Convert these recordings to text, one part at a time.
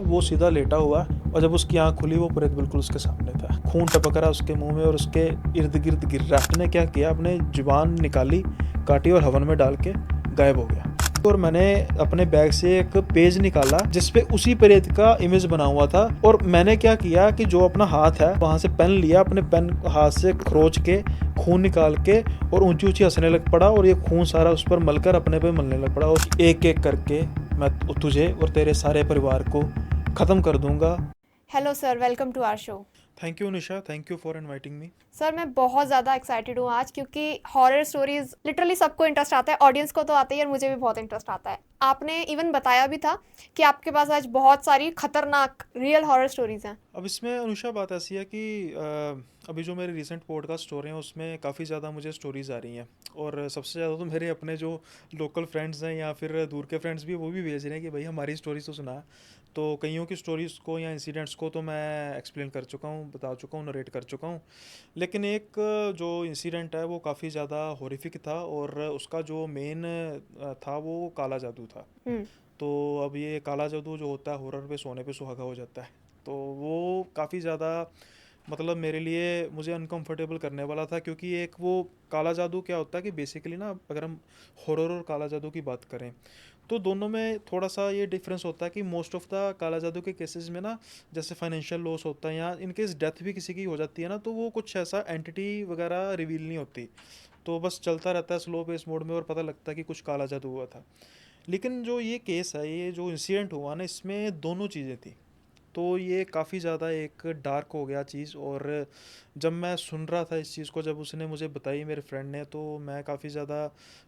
वो सीधा लेटा हुआ और जब उसकी आंख खुली वो प्रेत बिल्कुल उसके सामने था। खून टपक रहा उसके मुंह में और उसके इर्द गिर्द गिर रहा। उसने क्या किया, अपने जुबान निकाली, काटी और हवन में डाल के गायब हो गया। और मैंने अपने बैग से एक पेज निकाला जिसपे उसी प्रेत का इमेज बना हुआ था। और मैंने क्या किया कि जो अपना हाथ है वहां से पेन लिया, अपने पेन हाथ से खरोच के खून निकाल के और ऊंची ऊंची हंसने लग पड़ा और ये खून सारा उस पर मलकर अपने पे मलने लग पड़ा। और एक एक करके मैं तुझे और तेरे सारे परिवार को ख़त्म कर दूंगा। Hello sir, welcome to our show. Thank you Nisha, thank you for inviting me. Sir मैं बहुत ज़्यादा एक्साइटेड हूँ आज, क्योंकि हॉरर स्टोरीज लिटरली सबको इंटरेस्ट आता है। ऑडियंस को तो आता ही है और मुझे भी बहुत इंटरेस्ट आता है। आपने इवन बताया भी था कि आपके पास आज बहुत सारी खतरनाक रियल हॉरर स्टोरीज हैं। अब इसमें अनुषा बात ऐसी है कि अभी जो मेरे रिसेंट पॉडकास्ट हो रहे हैं उसमें काफ़ी ज़्यादा मुझे स्टोरीज़ आ रही हैं। और सबसे ज़्यादा तो मेरे अपने जो लोकल फ्रेंड्स हैं या फिर दूर के फ्रेंड्स भी, वो भी भेज रहे हैं कि भाई हमारी स्टोरीज तो सुना। तो कईयों की स्टोरीज़ को या इंसिडेंट्स को तो मैं एक्सप्लेन कर चुका हूँ, बता चुका हूँ, नरेट कर चुका हूँ। लेकिन एक जो इंसिडेंट है वो काफ़ी ज़्यादा हॉरिफिक था और उसका जो मेन था वो काला जादू था। हम्म। तो अब ये काला जादू जो होता है हॉरर पे सोने पे सुहागा हो जाता है। तो वो काफ़ी ज़्यादा मतलब मेरे लिए मुझे अनकंफर्टेबल करने वाला था, क्योंकि एक वो काला जादू क्या होता है कि बेसिकली ना, अगर हम हॉरर और काला जादू की बात करें तो दोनों में थोड़ा सा ये डिफरेंस होता है कि मोस्ट ऑफ द काला जादू के केसेस में ना, जैसे फाइनेंशियल लॉस होता है या इनकेस डेथ भी किसी की हो जाती है ना, तो वो कुछ ऐसा एंटिटी वगैरह रिवील नहीं होती। तो बस चलता रहता है स्लो पेस मोड में और पता लगता है कि कुछ काला जादू हुआ था। लेकिन जो ये केस है, ये जो इंसिडेंट हुआ ना, इसमें दोनों चीज़ें थी। तो ये काफ़ी ज़्यादा एक डार्क हो गया चीज़। और जब मैं सुन रहा था इस चीज़ को, जब उसने मुझे बताई मेरे फ्रेंड ने, तो मैं काफ़ी ज़्यादा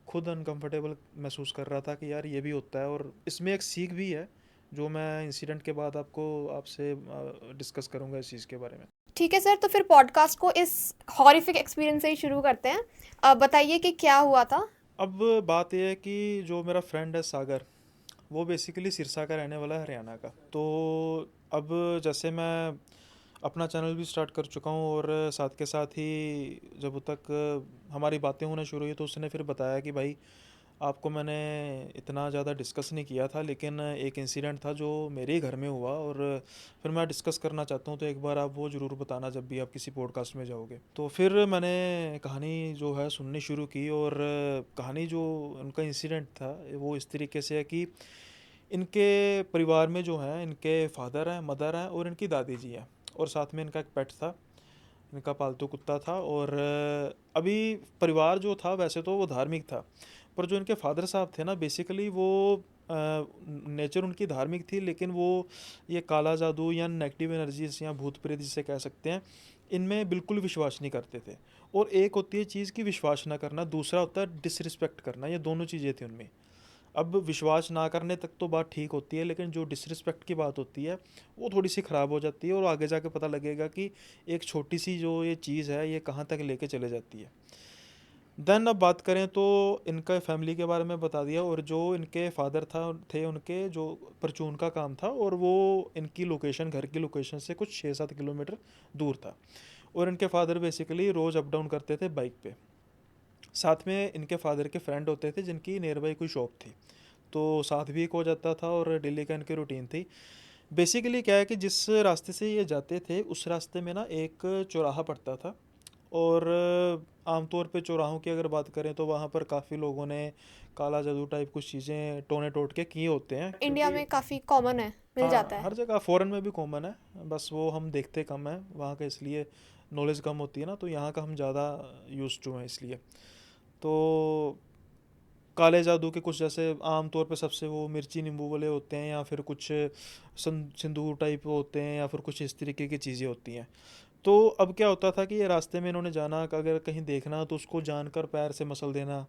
खुद अनकंफर्टेबल महसूस कर रहा था कि यार ये भी होता है। और इसमें एक सीख भी है जो मैं इंसिडेंट के बाद आपको आपसे डिस्कस करूँगा इस चीज़ के बारे में। ठीक है सर, तो फिर पॉडकास्ट को इस हॉरिफिक एक्सपीरियंस से ही शुरू करते हैं। बताइए कि क्या हुआ था। अब बात यह है कि जो मेरा फ्रेंड है सागर, वो बेसिकली सिरसा का रहने वाला है, हरियाणा का। तो अब जैसे मैं अपना चैनल भी स्टार्ट कर चुका हूँ और साथ के साथ ही जब तक हमारी बातें होना शुरू हुई तो उसने फिर बताया कि भाई आपको मैंने इतना ज़्यादा डिस्कस नहीं किया था, लेकिन एक इंसिडेंट था जो मेरे ही घर में हुआ और फिर मैं डिस्कस करना चाहता हूँ, तो एक बार आप वो ज़रूर बताना जब भी आप किसी पॉडकास्ट में जाओगे। तो फिर मैंने कहानी जो है सुननी शुरू की। और कहानी जो उनका इंसिडेंट था वो इस तरीके से है कि इनके परिवार में जो है, इनके फादर हैं, मदर हैं और इनकी दादी जी हैं। और साथ में इनका एक पेट था, इनका पालतू कुत्ता था। और अभी परिवार जो था वैसे तो वो धार्मिक था, पर जो इनके फादर साहब थे ना, बेसिकली वो नेचर उनकी धार्मिक थी, लेकिन वो ये काला जादू या नेगेटिव एनर्जीज या भूत प्रेत जिसे कह सकते हैं, इनमें बिल्कुल विश्वास नहीं करते थे। और एक होती है चीज़ की विश्वास ना करना, दूसरा होता है डिसरिस्पेक्ट करना, ये दोनों चीज़ें थी उनमें। अब विश्वास ना करने तक तो बात ठीक होती है, लेकिन जो डिसरिस्पेक्ट की बात होती है वो थोड़ी सी ख़राब हो जाती है और आगे जाके पता लगेगा कि एक छोटी सी जो ये चीज़ है ये कहाँ तक लेके चले जाती है। देन अब बात करें तो इनका फैमिली के बारे में बता दिया। और जो इनके फादर था थे, उनके जो परचून का काम था और वो इनकी लोकेशन, घर की लोकेशन से कुछ 6-7 किलोमीटर दूर था। और इनके फादर बेसिकली रोज़ अप डाउन करते थे बाइक पे। साथ में इनके फादर के फ्रेंड होते थे जिनकी नियर बाई कोई शॉप थी, तो साथ भी एक हो जाता था और डेली का इनकी रूटीन थी। बेसिकली क्या है कि जिस रास्ते से ये जाते थे उस रास्ते में ना एक चौराहा पड़ता था। और आमतौर पे चौराहों की अगर बात करें तो वहाँ पर काफ़ी लोगों ने काला जादू टाइप कुछ चीज़ें टोने टोट के किए होते हैं, इंडिया क्योंकि में काफ़ी कॉमन है, मिल जाता हाँ है। हर जगह फ़ॉरेन में भी कॉमन है, बस वो हम देखते कम है वहाँ का, इसलिए नॉलेज कम होती है ना, तो यहाँ का हम ज़्यादा यूज़ टू हैं इसलिए। तो काले जादू के कुछ जैसे आम तौर पे सबसे वो मिर्ची नींबू वाले होते हैं, या फिर कुछ सिंदूर टाइप होते हैं, या फिर कुछ इस तरीके की चीज़ें होती हैं। तो अब क्या होता था कि ये रास्ते में इन्होंने जाना, अगर कहीं देखना तो उसको जानकर पैर से मसल देना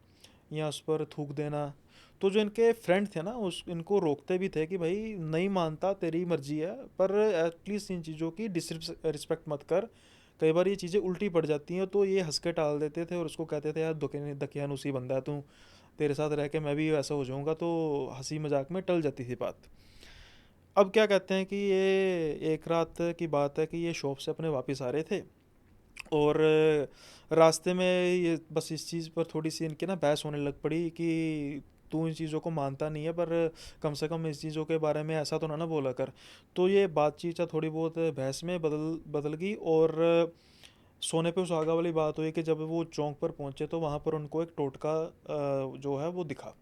या उस पर थूक देना। तो जो इनके फ्रेंड थे ना, उस इनको रोकते भी थे कि भाई नहीं मानता तेरी मर्जी है, पर एटलीस्ट इन चीज़ों की डिसरिस्पेक्ट मत कर। कई बार ये चीज़ें उल्टी पड़ जाती हैं, तो ये हंस के टाल देते थे और उसको कहते थे यार दकियानुसी बंदा है तू, तेरे साथ रह के मैं भी वैसा हो जाऊंगा। तो हंसी मजाक में टल जाती थी बात। अब क्या कहते हैं कि ये एक रात की बात है कि ये शॉप से अपने वापस आ रहे थे। और रास्ते में ये बस इस चीज़ पर थोड़ी सी इनकी ना बहस होने लग पड़ी कि तू इन चीज़ों को मानता नहीं है, पर कम से कम इस चीज़ों के बारे में ऐसा तो ना ना बोला कर। तो ये बातचीत थोड़ी बहुत बहस में बदल बदल गई, और सोने पे सुहागा वाली बात हुई कि जब वो चौक पर पहुंचे तो वहाँ पर उनको एक टोटका जो है वो दिखा।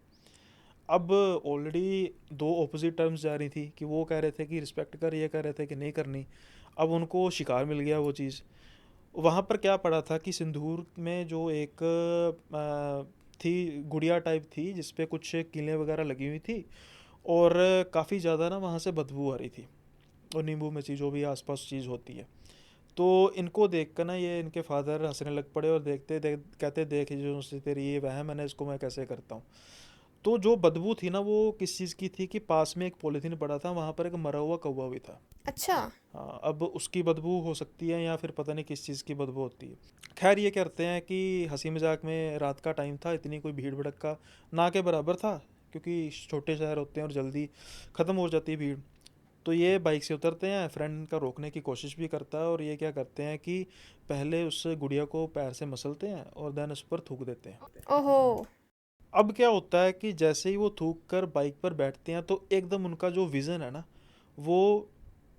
अब ऑलरेडी दो ऑपोजिट टर्म्स जा रही थी, कि वो कह रहे थे कि रिस्पेक्ट कर, ये कह रहे थे कि नहीं करनी। अब उनको शिकार मिल गया वो चीज़। वहाँ पर क्या पड़ा था कि सिंदूर में जो एक थी, गुड़िया टाइप थी जिस पे कुछ कीलें वगैरह लगी हुई थी, और काफ़ी ज़्यादा ना वहाँ से बदबू आ रही थी, और नींबू मिर्ची जो भी आसपास चीज़ होती है। तो इनको देख कर ना ये इनके फादर हंसने लग पड़े, और कहते देख जो से तेरी ये वहम है ना, इसको मैं कैसे करता हूँ। तो जो बदबू थी ना वो किस चीज़ की थी, कि पास में एक पॉलीथीन पड़ा था, वहाँ पर एक मरा हुआ कौवा भी था। अच्छा। हाँ, अब उसकी बदबू हो सकती है या फिर पता नहीं किस चीज़ की बदबू होती है। खैर ये करते हैं कि हंसी मजाक में, रात का टाइम था, इतनी कोई भीड़ भड़का ना के बराबर था, क्योंकि छोटे शहर होते हैं और जल्दी ख़त्म हो जाती है भीड़। तो ये बाइक से उतरते हैं, फ्रेंड का रोकने की कोशिश भी करता है, और ये क्या करते हैं कि पहले उस गुड़िया को पैर से मसलते हैं और देन उस पर थूक देते हैं। ओहो। अब क्या होता है कि जैसे ही वो थूक कर बाइक पर बैठते हैं तो एकदम उनका जो विज़न है ना, वो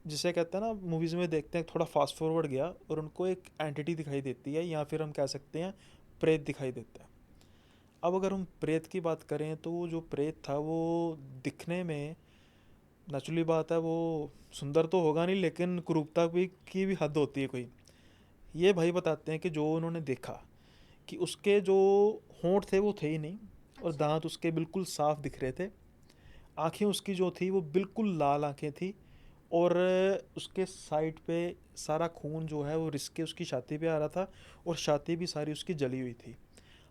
जिसे कहते हैं ना मूवीज़ में देखते हैं, थोड़ा फास्ट फॉरवर्ड गया और उनको एक एंटिटी दिखाई देती है, या फिर हम कह सकते हैं प्रेत दिखाई देता है। अब अगर हम प्रेत की बात करें तो वो जो प्रेत था वो दिखने में, नेचुरली बात है, वो सुंदर तो होगा नहीं, लेकिन कुरूपता भी की भी हद होती है कोई। ये भाई बताते हैं कि जो उन्होंने देखा कि उसके जो होंठ थे वो थे ही नहीं, और दांत उसके बिल्कुल साफ दिख रहे थे। आंखें उसकी जो थी वो बिल्कुल लाल आंखें थी, और उसके साइड पे सारा खून जो है वो रिस के उसकी छाती पे आ रहा था, और छाती भी सारी उसकी जली हुई थी।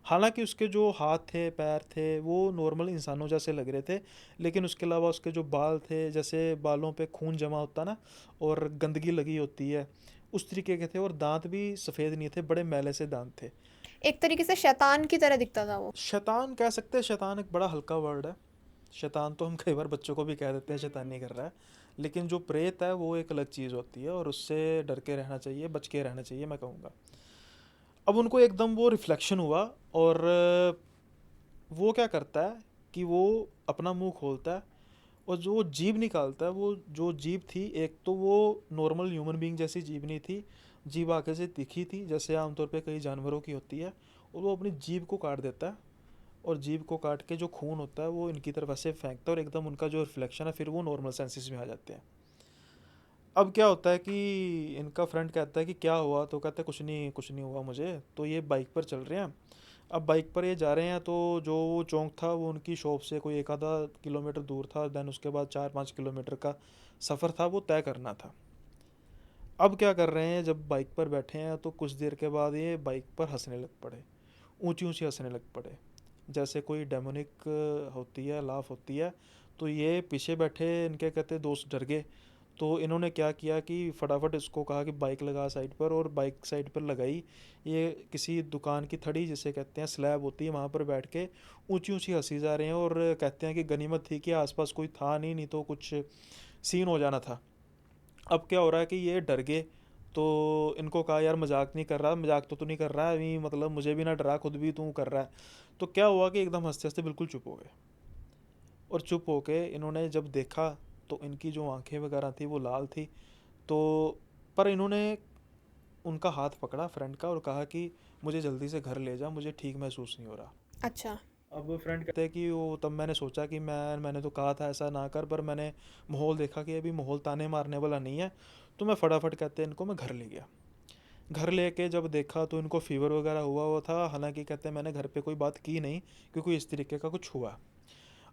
हालांकि उसके जो हाथ थे पैर थे वो नॉर्मल इंसानों जैसे लग रहे थे, लेकिन उसके अलावा उसके जो बाल थे, जैसे बालों पे खून जमा होता ना और गंदगी लगी होती है, उस तरीके के थे, और दांत भी सफ़ेद नहीं थे, बड़े मैले से दांत थे। एक तरीके से शैतान की तरह दिखता था वो। शैतान कह सकते हैं, शैतान एक बड़ा हल्का वर्ड है। शैतान तो हम कई बार बच्चों को भी कह देते हैं शैतानी कर रहा है, लेकिन जो प्रेत है वो एक अलग चीज़ होती है, और उससे डर के रहना चाहिए, बच के रहना चाहिए, मैं कहूँगा। अब उनको एकदम वो रिफ्लेक्शन हुआ, और वो क्या करता है कि वो अपना मुंह खोलता है, और जो जीभ निकालता है, वो जो जीभ थी, एक तो वो नॉर्मल ह्यूमन बीइंग जैसी जीभ नहीं थी, जीभ आगे से तीखी थी जैसे आमतौर पे कई जानवरों की होती है, और वो अपनी जीभ को काट देता है, और जीभ को काट के जो खून होता है वो इनकी तरफ ऐसे फेंकता है, और एकदम उनका जो रिफ्लेक्शन है फिर वो नॉर्मल सेंसेस में आ जाते हैं। अब क्या होता है कि इनका फ्रेंड कहता है कि क्या हुआ, तो कहता है कुछ नहीं हुआ मुझे। तो ये बाइक पर चल रहे हैं। अब बाइक पर ये जा रहे हैं, तो जो वो चौक था वो उनकी शॉप से कोई एक आधा किलोमीटर दूर था, देन उसके बाद 4-5 किलोमीटर का सफ़र था वो तय करना था। अब क्या कर रहे हैं, जब बाइक पर बैठे हैं तो कुछ देर के बाद ये बाइक पर हंसने लग पड़े, ऊंची ऊंची हंसने लग पड़े, जैसे कोई डेमोनिक होती है, लाफ होती है। तो ये पीछे बैठे इनके कहते दोस्त डर गए। तो इन्होंने क्या किया कि फटाफट इसको कहा कि बाइक लगा साइड पर, और बाइक साइड पर लगाई। ये किसी दुकान की थड़ी जिसे कहते हैं स्लैब होती है, वहाँ पर बैठ के ऊंची ऊंची हंसी जा रहे हैं, और कहते हैं कि गनीमत थी कि आसपास कोई था नहीं, नहीं तो कुछ सीन हो जाना था। अब क्या हो रहा है कि ये डर गए। तो इनको कहा यार मजाक नहीं कर रहा, मजाक तो तू नहीं कर रहा है अभी, मतलब मुझे भी ना डरा, खुद भी तू कर रहा है। तो क्या हुआ कि एकदम हंसते हंसते बिल्कुल चुप हो गए, और चुप होके इन्होंने जब देखा तो इनकी जो आंखें वगैरह थी वो लाल थी। तो पर इन्होंने उनका हाथ पकड़ा फ्रेंड का, और कहा कि मुझे जल्दी से घर ले जा, मुझे ठीक महसूस नहीं हो रहा। अच्छा। अब फ्रेंड कहते हैं कि वो तब मैंने सोचा कि मैंने तो कहा था ऐसा ना कर, पर मैंने माहौल देखा कि अभी माहौल ताने मारने वाला नहीं है। तो मैं फटाफट कहते हैं इनको मैं घर ले गया। घर लेके जब देखा तो इनको फीवर वगैरह हुआ था, हालांकि कहते हैं मैंने घर पे कोई बात की नहीं क्योंकि इस तरीके का कुछ हुआ।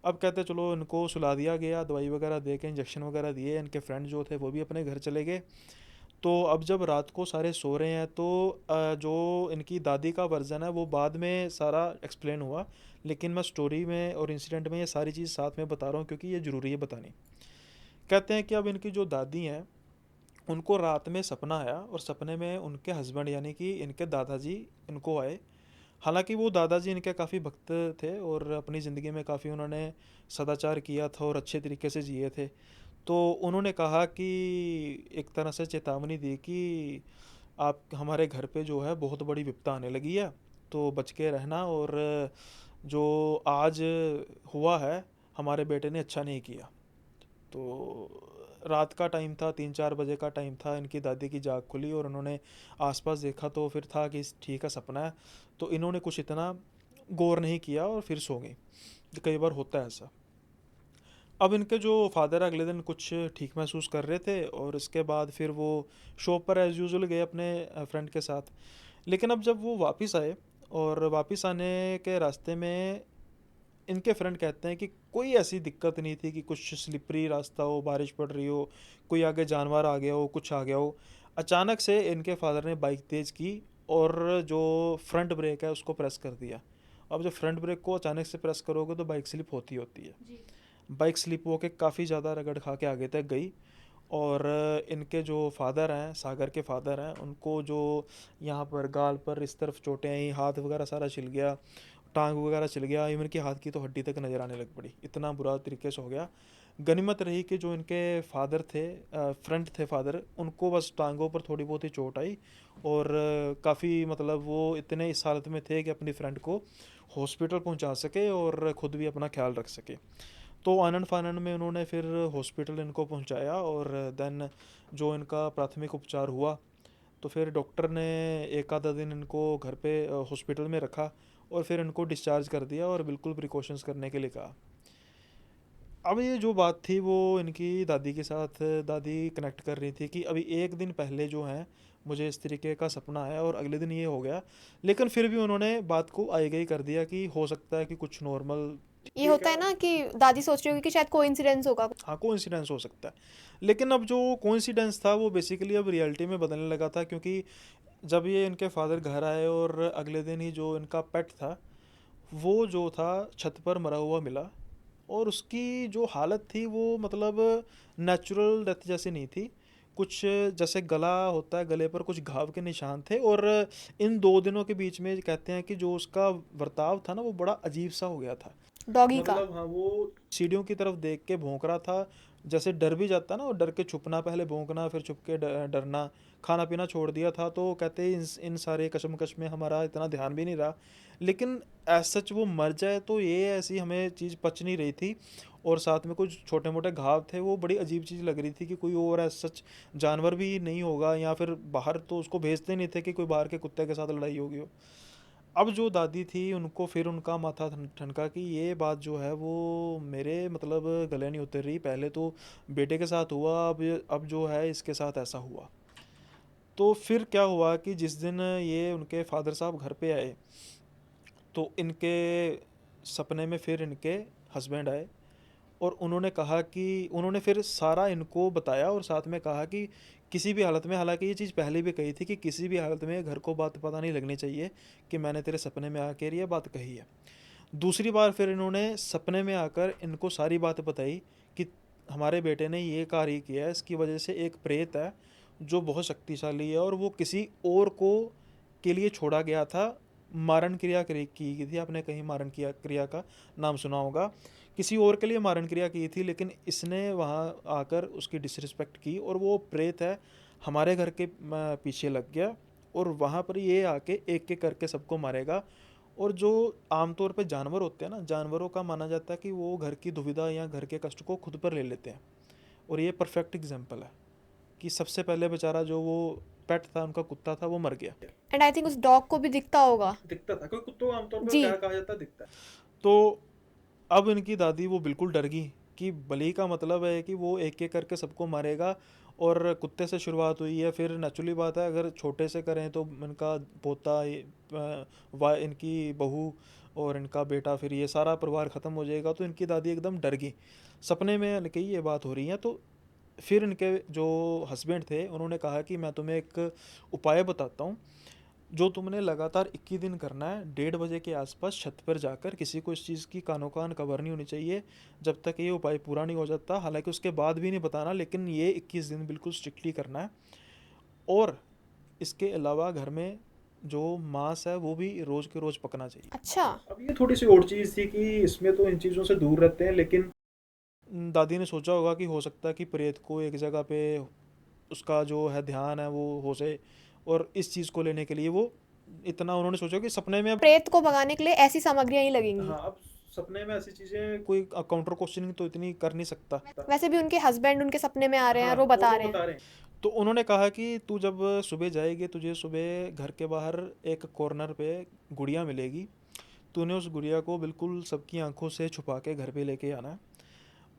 अब कहते चलो इनको सुला दिया गया, दवाई वगैरह दे के इंजेक्शन वगैरह दिए, इनके फ्रेंड जो थे वो भी अपने घर चले गए। तो अब जब रात को सारे सो रहे हैं तो जो इनकी दादी का वर्जन है वो बाद में सारा एक्सप्लेन हुआ, लेकिन मैं स्टोरी में और इंसिडेंट में ये सारी चीज़ साथ में बता रहा हूँ क्योंकि ये ज़रूरी है बतानी। कहते हैं कि अब इनकी जो दादी हैं उनको रात में सपना आया, और सपने में उनके हस्बैंड यानी कि इनके दादाजी इनको आए। हालांकि वो दादाजी इनके काफ़ी भक्त थे, और अपनी ज़िंदगी में काफ़ी उन्होंने सदाचार किया था और अच्छे तरीके से जिए थे। तो उन्होंने कहा कि एक तरह से चेतावनी दी कि आप हमारे घर पे जो है बहुत बड़ी विपदा आने लगी है, तो बच के रहना, और जो आज हुआ है, हमारे बेटे ने अच्छा नहीं किया। तो रात का टाइम था, 3-4 बजे का टाइम था, इनकी दादी की जाग खुली और उन्होंने आसपास देखा तो फिर था कि ठीक है सपना है। तो इन्होंने कुछ इतना गौर नहीं किया और फिर सो गई। कई बार होता है ऐसा। अब इनके जो फादर अगले दिन कुछ ठीक महसूस कर रहे थे और इसके बाद फिर वो शॉप पर एज़ यूजुअल गए अपने फ्रेंड के साथ। लेकिन अब जब वो वापस आए और वापस आने के रास्ते में इनके फ्रेंड कहते हैं कि कोई ऐसी दिक्कत नहीं थी कि कुछ स्लिपरी रास्ता हो, बारिश पड़ रही हो, कोई आगे जानवर आ गया हो, कुछ आ गया हो। अचानक से इनके फादर ने बाइक तेज़ की और जो फ्रंट ब्रेक है उसको प्रेस कर दिया। अब जब फ्रंट ब्रेक को अचानक से प्रेस करोगे तो बाइक स्लिप होती होती है। बाइक स्लिप होके काफ़ी ज़्यादा रगड़ खा के आगे तक गई। और इनके जो फादर हैं, सागर के फादर हैं, उनको जो यहाँ पर गाल पर इस तरफ चोटें आई, हाथ वगैरह सारा छिल गया, टांग वगैरह छिल गया, इवन की हाथ की तो हड्डी तक नज़र आने लग पड़ी, इतना बुरा तरीके से हो गया। गनीमत रही कि जो इनके फादर थे, फ्रंट थे फादर, उनको बस टांगों पर थोड़ी बहुत ही चोट आई। और काफ़ी मतलब वो इतने इस हालत में थे कि अपनी फ्रेंड को हॉस्पिटल पहुंचा सके और ख़ुद भी अपना ख्याल रख सके। तो आनन फानन में उन्होंने फिर हॉस्पिटल इनको पहुंचाया और देन जो इनका प्राथमिक उपचार हुआ तो फिर डॉक्टर ने एक आधा दिन इनको घर पे हॉस्पिटल में रखा और फिर इनको डिस्चार्ज कर दिया और बिल्कुल प्रिकॉशंस करने के लिए कहा। अब ये जो बात थी वो इनकी दादी के साथ दादी कनेक्ट कर रही थी कि अभी एक दिन पहले जो है मुझे इस तरीके का सपना आया और अगले दिन ये हो गया। लेकिन फिर भी उन्होंने बात को आई गई कर दिया कि हो सकता है कि कुछ नॉर्मल ये ठीक होता है। है ना कि दादी सोच रही होगी कि शायद कोइंसिडेंस होगा। हाँ, कोइंसिडेंस हो सकता है। लेकिन अब जो कोइंसिडेंस था वो बेसिकली अब रियलिटी में बदलने लगा था, क्योंकि जब ये इनके फादर घर आए और अगले दिन ही जो इनका पेट था वो जो था छत पर मरा हुआ मिला। और उसकी जो हालत थी वो मतलब नेचुरल डेथ जैसी नहीं थी। कुछ जैसे गला होता है, गले पर कुछ घाव के निशान थे। और इन 2 दिनों के बीच में कहते हैं कि जो उसका बर्ताव था ना वो बड़ा अजीब सा हो गया था। डॉगी का। मतलब हाँ, वो सीढ़ियों की तरफ देख के भौंक रहा था, जैसे डर भी जाता ना, और डर के छुपना, पहले भौंकना फिर छुप के डरना। खाना पीना छोड़ दिया था। तो कहते हैं इन सारे कशमकश में हमारा इतना ध्यान भी नहीं रहा। लेकिन एज सच वो मर जाए तो ये ऐसी हमें चीज़ पच नहीं रही थी। और साथ में कुछ छोटे मोटे घाव थे, वो बड़ी अजीब चीज़ लग रही थी कि कोई और एज सच जानवर भी नहीं होगा, या फिर बाहर तो उसको भेजते नहीं थे कि कोई बाहर के कुत्ते के साथ लड़ाई होगी हो। अब जो दादी थी उनको फिर उनका माथा ठनका कि ये बात जो है वो मेरे मतलब गले नहीं उतर रही। पहले तो बेटे के साथ हुआ, अब जो है इसके साथ ऐसा हुआ। तो फिर क्या हुआ कि जिस दिन ये उनके फादर साहब घर पे आए तो इनके सपने में फिर इनके हस्बैंड आए। और उन्होंने कहा कि उन्होंने फिर सारा इनको बताया और साथ में कहा कि किसी भी हालत में, हालांकि ये चीज़ पहले भी कही थी कि किसी भी हालत में घर को बात पता नहीं लगनी चाहिए कि मैंने तेरे सपने में आकर ये बात कही है। दूसरी बार फिर इन्होंने सपने में आकर इनको सारी बात बताई कि हमारे बेटे ने ये कार्य किया है, इसकी वजह से एक प्रेत है जो बहुत शक्तिशाली है और वो किसी और को के लिए छोड़ा गया था। मारण क्रिया की गई थी, आपने कहीं मारण क्रिया का नाम सुना होगा। किसी और के लिए मारण क्रिया की थी, लेकिन इसने वहाँ आकर उसकी डिसरिस्पेक्ट की और वो प्रेत है हमारे घर के पीछे लग गया। और वहाँ पर ये आके एक एक करके सबको मारेगा। और जो आमतौर पे जानवर होते हैं ना, जानवरों का माना जाता है कि वो घर की दुविधा या घर के कष्ट को खुद पर ले लेते हैं। और ये परफेक्ट एग्जाम्पल है कि सबसे पहले बेचारा जो वो पेट था, उनका कुत्ता था, वो मर गया। एंड आई थिंक उस डॉग को भी दिखता होगा। दिखता था, कोई कुत्तों को आमतौर पर जी। क्या कहा जाता है, दिखता है। तो अब इनकी दादी वो बिल्कुल डर गई कि बलि का मतलब है कि वो एक एक करके सबको मारेगा। और कुत्ते से शुरुआत हुई है, फिर नेचुरली बात है अगर छोटे से करें तो इनका पोता, इनकी बहू और इनका बेटा, फिर ये सारा परिवार ख़त्म हो जाएगा। तो इनकी दादी एकदम डर गई। सपने में इनकी ये बात हो रही है। तो फिर इनके जो हस्बैंड थे उन्होंने कहा कि मैं तुम्हें एक उपाय बताता हूँ, जो तुमने लगातार 21 दिन करना है। 1:30 बजे के आसपास छत पर जाकर, किसी को इस चीज़ की कानो कान खबर नहीं होनी चाहिए जब तक ये उपाय पूरा नहीं हो जाता। हालांकि उसके बाद भी नहीं बताना, लेकिन ये 21 दिन बिल्कुल स्ट्रिक्टली करना है। और इसके अलावा घर में जो मांस है वो भी रोज़ के रोज़ पकना चाहिए। अच्छा। अब ये थोड़ी सी और चीज़ थी कि इसमें तो इन चीज़ों से दूर रहते हैं, लेकिन दादी ने सोचा होगा कि हो सकता है कि प्रेत को एक जगह पे उसका जो है ध्यान है वो हो जाए। और इस चीज़ को लेने के लिए वो इतना उन्होंने सोचा कि सपने में अब, प्रेत को भगाने के लिए ऐसी सामग्रियां ही लगेंगी। हाँ, अब सपने में ऐसी चीज़ें कोई काउंटर क्वेश्चनिंग तो इतनी कर नहीं सकता। वैसे भी उनके हस्बैंड उनके सपने में आ रहे हैं और हाँ, वो और बता वो रहे हैं। बता रहे हैं। तो उन्होंने कहा कि तू जब सुबह जाएगी, तुझे सुबह घर के बाहर एक कॉर्नर पे गुड़िया मिलेगी, तूने उस गुड़िया को बिल्कुल सबकी आंखों से छुपा के घर पे लेके आना है,